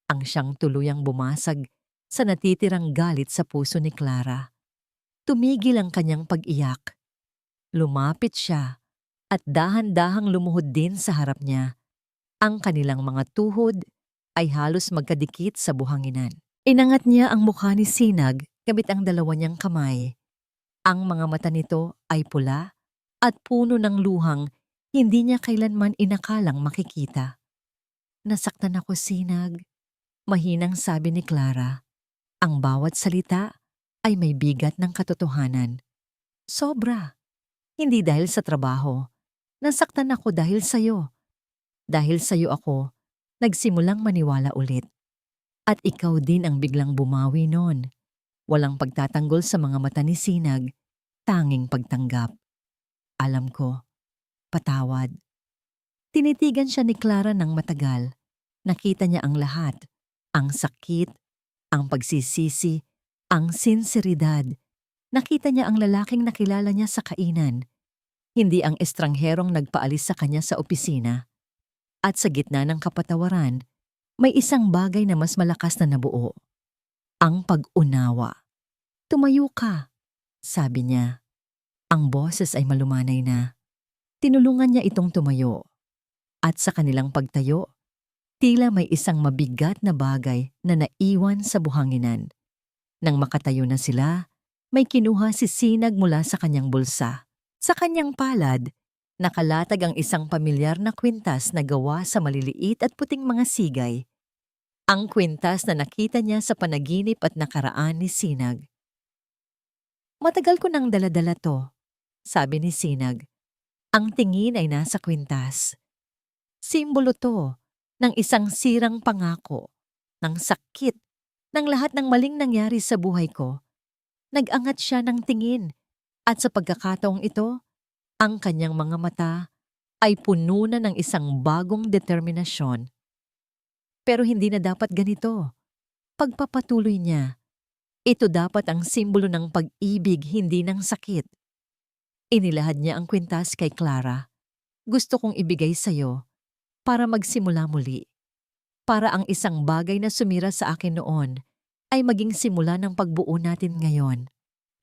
ang siyang tuluyang bumasag sa natitirang galit sa puso ni Clara. Tumigil ang kanyang pag-iyak. Lumapit siya at dahan-dahang lumuhod din sa harap niya. Ang kanilang mga tuhod ay halos magkadikit sa buhanginan. Inangat niya ang mukha ni Sinag gamit ang dalawa niyang kamay. Ang mga mata nito ay pula at puno ng luhang hindi niya kailanman inakalang makikita. "Nasaktan ako, Sinag," mahinang sabi ni Clara. Ang bawat salita ay may bigat ng katotohanan. "Sobra. Hindi dahil sa trabaho. Nasaktan ako dahil sa'yo. Dahil sa'yo ako nagsimulang maniwala ulit. At ikaw din ang biglang bumawi noon." Walang pagtatanggol sa mga mata ni Sinag, tanging pagtanggap. "Alam ko. Patawad." Tinitigan siya ni Clara ng matagal. Nakita niya ang lahat. Ang sakit, ang pagsisisi, ang sinseridad. Nakita niya ang lalaking nakilala niya sa kainan. hindi ang estrangherong nagpaalis sa kanya sa opisina. At sa gitna ng kapatawaran, may isang bagay na mas malakas na nabuo. Ang pag-unawa. "Tumayo ka," sabi niya. Ang boses ay malumanay na. Tinulungan niya itong tumayo. At sa kanilang pagtayo, tila may isang mabigat na bagay na naiwan sa buhanginan. Nang makatayo na sila, may kinuha si Sinag mula sa kanyang bulsa. Sa kanyang palad, nakalatag ang isang pamilyar na kwintas na gawa sa maliliit at puting mga sigay. Ang kwintas na nakita niya sa panaginip at nakaraan ni Sinag. "Matagal ko nang dala-dala to," sabi ni Sinag. Ang tingin ay nasa kwintas. Simbolo to ng isang sirang pangako, ng sakit, ng lahat ng maling nangyari sa buhay ko. Nag-angat siya ng tingin at sa pagkakataong ito, ang kanyang mga mata ay puno na ng isang bagong determinasyon. Pero hindi na dapat ganito. Pagpapatuloy niya, ito dapat ang simbolo ng pag-ibig, hindi ng sakit. Inilahad niya ang kwintas kay Clara. "Gusto kong ibigay sa'yo para magsimula muli. Para ang isang bagay na sumira sa akin noon ay maging simula ng pagbuo natin ngayon."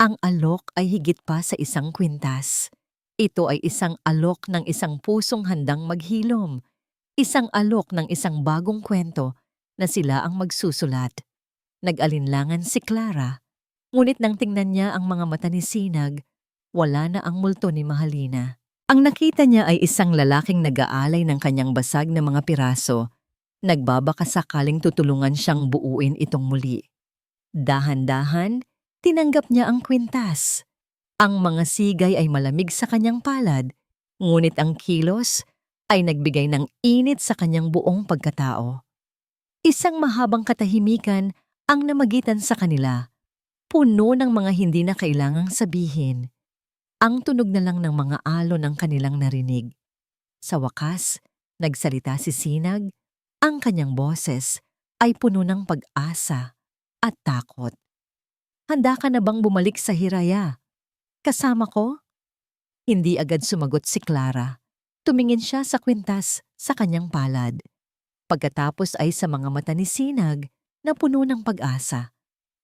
Ang alok ay higit pa sa isang kwintas. Ito ay isang alok ng isang pusong handang maghilom. Isang alok ng isang bagong kwento na sila ang magsusulat. Nag-alinlangan si Clara, ngunit nang tingnan niya ang mga mata ni Sinag, wala na ang multo ni Mahalina. Ang nakita niya ay isang lalaking nag-aalay ng kanyang basag na mga piraso. Nagbabaka sakaling tutulungan siyang buuin itong muli. Dahan-dahan, tinanggap niya ang kwintas. Ang mga sigay ay malamig sa kanyang palad, ngunit ang kilos ay nagbigay ng init sa kanyang buong pagkatao. Isang mahabang katahimikan ang namagitan sa kanila, puno ng mga hindi na kailangang sabihin. Ang tunog na lang ng mga alon ang kanilang narinig. Sa wakas, nagsalita si Sinag. Ang kanyang boses ay puno ng pag-asa at takot. "Handa ka na bang bumalik sa Hiraya? Kasama ko?" Hindi agad sumagot si Clara. Tumingin siya sa kwintas sa kanyang palad. Pagkatapos ay sa mga mata ni Sinag na puno ng pag-asa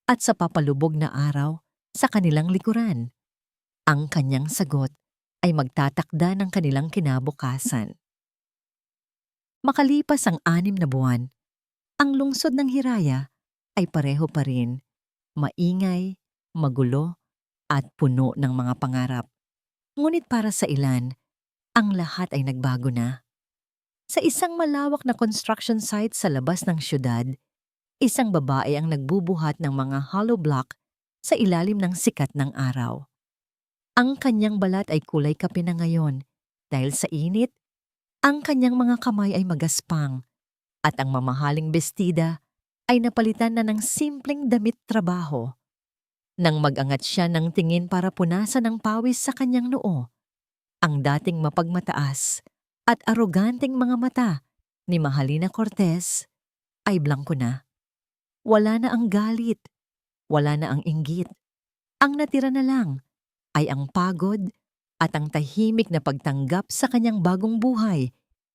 at sa papalubog na araw sa kanilang likuran. Ang kanyang sagot ay magtatakda ng kanilang kinabukasan. Makalipas ang 6 na buwan, ang lungsod ng Hiraya ay pareho pa rin, maingay, magulo, at puno ng mga pangarap. Ngunit para sa ilan, ang lahat ay nagbago na. Sa isang malawak na construction site sa labas ng syudad, isang babae ang nagbubuhat ng mga hollow block sa ilalim ng sikat ng araw. Ang kanyang balat ay kulay kape na ngayon dahil sa init, ang kanyang mga kamay ay magaspang at ang mamahaling bestida ay napalitan na ng simpleng damit trabaho. Nang mag-angat siya ng tingin para punasan ang pawis sa kanyang noo, ang dating mapagmataas at aroganteng mga mata ni Mahalina Cortez ay blanko na. Wala na ang galit, wala na ang inggit. Ang natira na lang ay ang pagod at ang tahimik na pagtanggap sa kanyang bagong buhay,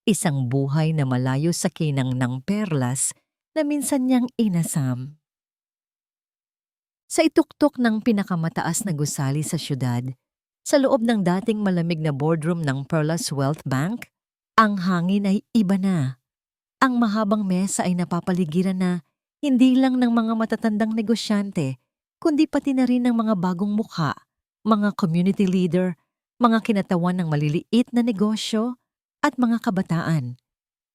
isang buhay na malayo sa kinang ng perlas na minsan niyang inasam. Sa ituktok ng pinakamataas na gusali sa syudad, sa loob ng dating malamig na boardroom ng Perlas Wealth Bank, ang hangin ay iba na. Ang mahabang mesa ay napapaligiran na hindi lang ng mga matatandang negosyante, kundi pati na rin ng mga bagong mukha, mga community leader, mga kinatawan ng maliliit na negosyo, at mga kabataan.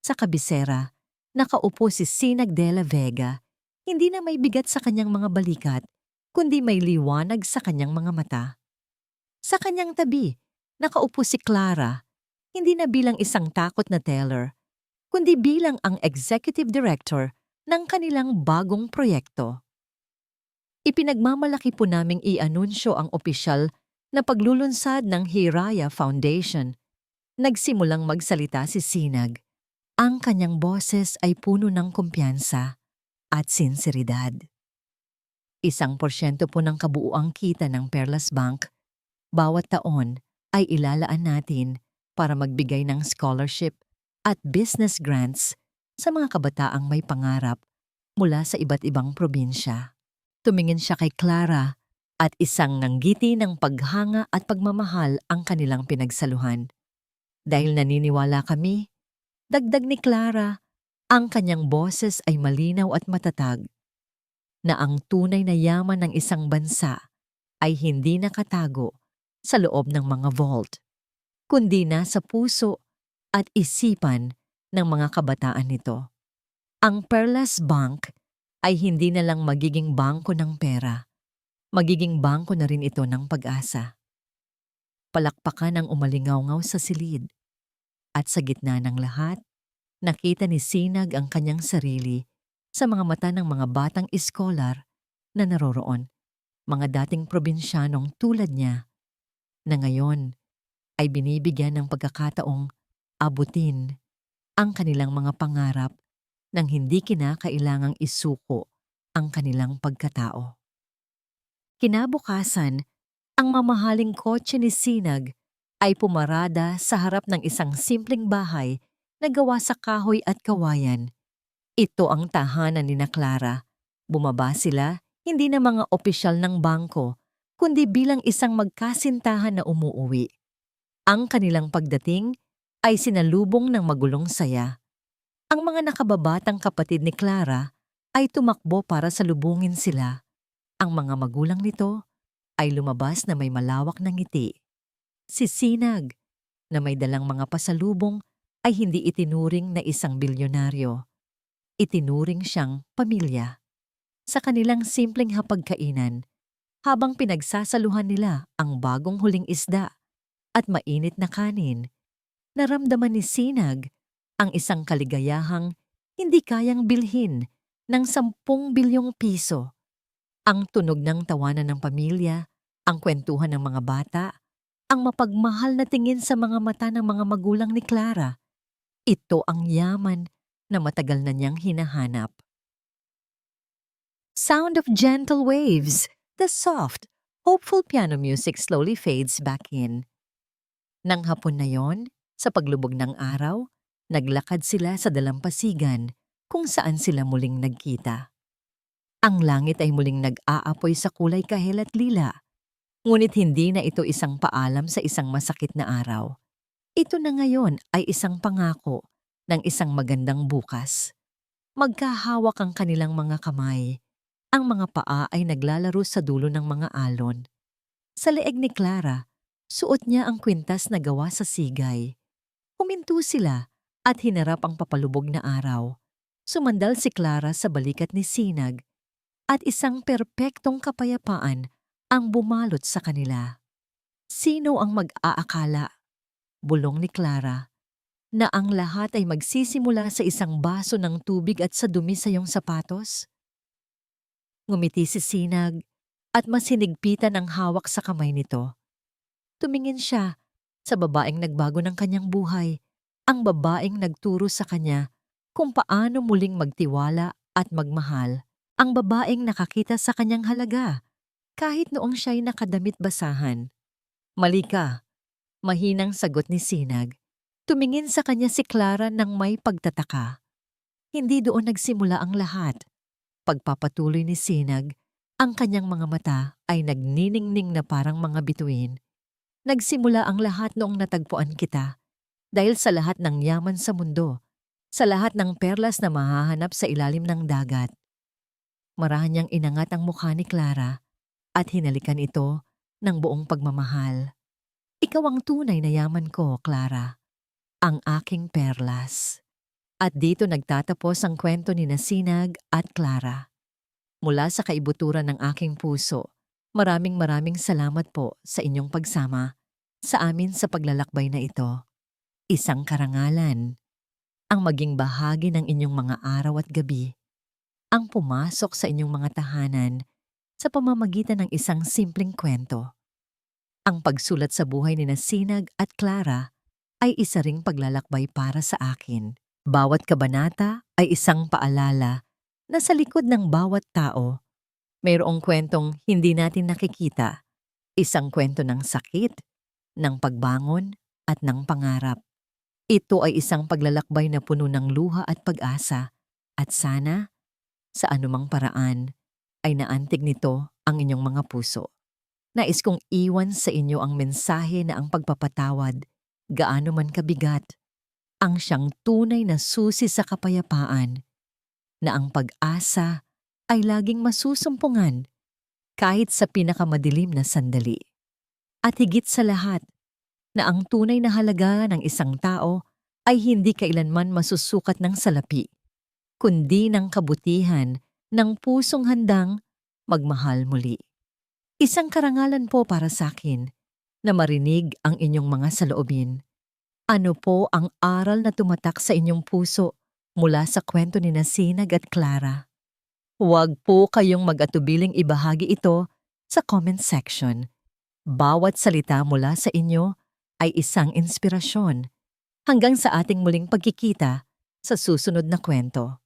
Sa kabisera, nakaupo si Sinag de la Vega, hindi na may bigat sa kanyang mga balikat, kundi may liwanag sa kanyang mga mata. Sa kanyang tabi, nakaupo si Clara, hindi na bilang isang takot na teller, kundi bilang ang executive director ng kanilang bagong proyekto. Ipinagmamalaki po naming i-anunsyo ang opisyal na paglulunsad ng Hiraya Foundation. Nagsimulang magsalita si Sinag. Ang kanyang boses ay puno ng kumpiyansa at sinseridad. 1% po ng kabuuang kita ng Perlas Bank bawat taon ay ilalaan natin para magbigay ng scholarship at business grants sa mga kabataang may pangarap mula sa iba't ibang probinsya. Tumingin siya kay Clara at isang nanggiti ng paghanga at pagmamahal ang kanilang pinagsaluhan. Dahil naniniwala kami, dagdag ni Clara, ang kanyang boses ay malinaw at matatag, na ang tunay na yaman ng isang bansa ay hindi nakatago sa loob ng mga vault, kundi nasa puso at isipan ng mga kabataan nito. Ang Perlas Bank ay hindi na lang magiging bangko ng pera, magiging bangko na rin ito ng pag-asa. Palakpakan ang umalingaw-ngaw sa silid, at sa gitna ng lahat, nakita ni Sinag ang kanyang sarili sa mga mata ng mga batang iskolar na naroroon, mga dating probinsyanong tulad niya, na ngayon ay binibigyan ng pagkakataong abutin ang kanilang mga pangarap nang hindi kinakailangang isuko ang kanilang pagkatao. Kinabukasan, ang mamahaling kotse ni Sinag ay pumarada sa harap ng isang simpleng bahay na gawa sa kahoy at kawayan. Ito ang tahanan ni Clara. Bumaba sila hindi na mga opisyal ng bangko, kundi bilang isang magkasintahan na umuuwi. Ang kanilang pagdating ay sinalubong ng magulong saya. Ang mga nakababatang kapatid ni Clara ay tumakbo para salubungin sila. Ang mga magulang nito ay lumabas na may malawak na ngiti. Si Sinag, na may dalang mga pasalubong, ay hindi itinuring na isang bilyonaryo. Itinuring siyang pamilya. Sa kanilang simpleng hapagkainan, habang pinagsasaluhan nila ang bagong huling isda at mainit na kanin, naramdaman ni Sinag ang isang kaligayahang hindi kayang bilhin ng 10 bilyong piso. Ang tunog ng tawanan ng pamilya, ang kwentuhan ng mga bata, ang mapagmahal na tingin sa mga mata ng mga magulang ni Clara. Ito ang yaman na matagal na niyang hinahanap. Sound of gentle waves, the soft, hopeful piano music slowly fades back in. Nang hapon na yon, sa paglubog ng araw, naglakad sila sa dalampasigan kung saan sila muling nagkita. Ang langit ay muling nag-aapoy sa kulay kahel at lila, ngunit hindi na ito isang paalam sa isang masakit na araw. Ito na ngayon ay isang pangako ng isang magandang bukas. Magkahawak ang kanilang mga kamay. Ang mga paa ay naglalaro sa dulo ng mga alon. Sa leeg ni Clara, suot niya ang kwintas na gawa sa sigay. Huminto sila at hinarap ang papalubog na araw. Sumandal si Clara sa balikat ni Sinag at isang perpektong kapayapaan ang bumalot sa kanila. Sino ang mag-aakala, bulong ni Clara, na ang lahat ay magsisimula sa isang baso ng tubig at sa dumi sa iyong sapatos? Ngumiti si Sinag at mas hinigpitan ang hawak sa kamay nito. Tumingin siya sa babaeng nagbago ng kanyang buhay, ang babaeng nagturo sa kanya kung paano muling magtiwala at magmahal, ang babaeng nakakita sa kanyang halaga kahit noong siya'y nakadamit basahan. Mali ka, mahinang sagot ni Sinag. Tumingin sa kanya si Clara ng may pagtataka. Hindi doon nagsimula ang lahat. Pagpapatuloy ni Sinag, ang kanyang mga mata ay nagniningning na parang mga bituin. Nagsimula ang lahat noong natagpuan kita, dahil sa lahat ng yaman sa mundo, sa lahat ng perlas na mahahanap sa ilalim ng dagat. Marahan niyang inangat ang mukha ni Clara at hinalikan ito ng buong pagmamahal. Ikaw ang tunay na yaman ko, Clara. Ang aking perlas. At dito nagtatapos ang kwento ni Sinag at Clara. Mula sa kaibuturan ng aking puso, maraming salamat po sa inyong pagsama sa amin sa paglalakbay na ito. Isang karangalan, ang maging bahagi ng inyong mga araw at gabi, ang pumasok sa inyong mga tahanan sa pamamagitan ng isang simpleng kwento. Ang pagsulat sa buhay ni Sinag at Clara ay isa ring paglalakbay para sa akin. Bawat kabanata ay isang paalala na sa likod ng bawat tao, mayroong kwentong hindi natin nakikita. Isang kwento ng sakit, ng pagbangon at ng pangarap. Ito ay isang paglalakbay na puno ng luha at pag-asa at sana, sa anumang paraan, ay naantig nito ang inyong mga puso. Nais kong iwan sa inyo ang mensahe na ang pagpapatawad, gaano man kabigat, ang siyang tunay na susi sa kapayapaan, na ang pag-asa ay laging masusumpungan kahit sa pinakamadilim na sandali. At higit sa lahat, na ang tunay na halaga ng isang tao ay hindi kailanman masusukat ng salapi, kundi ng kabutihan ng pusong handang magmahal muli. Isang karangalan po para sa akin na marinig ang inyong mga saloobin. Ano po ang aral na tumatak sa inyong puso mula sa kwento ni Sinag at Clara? Huwag po kayong mag-atubiling ibahagi ito sa comment section. Bawat salita mula sa inyo ay isang inspirasyon. Hanggang sa ating muling pagkikita sa susunod na kwento.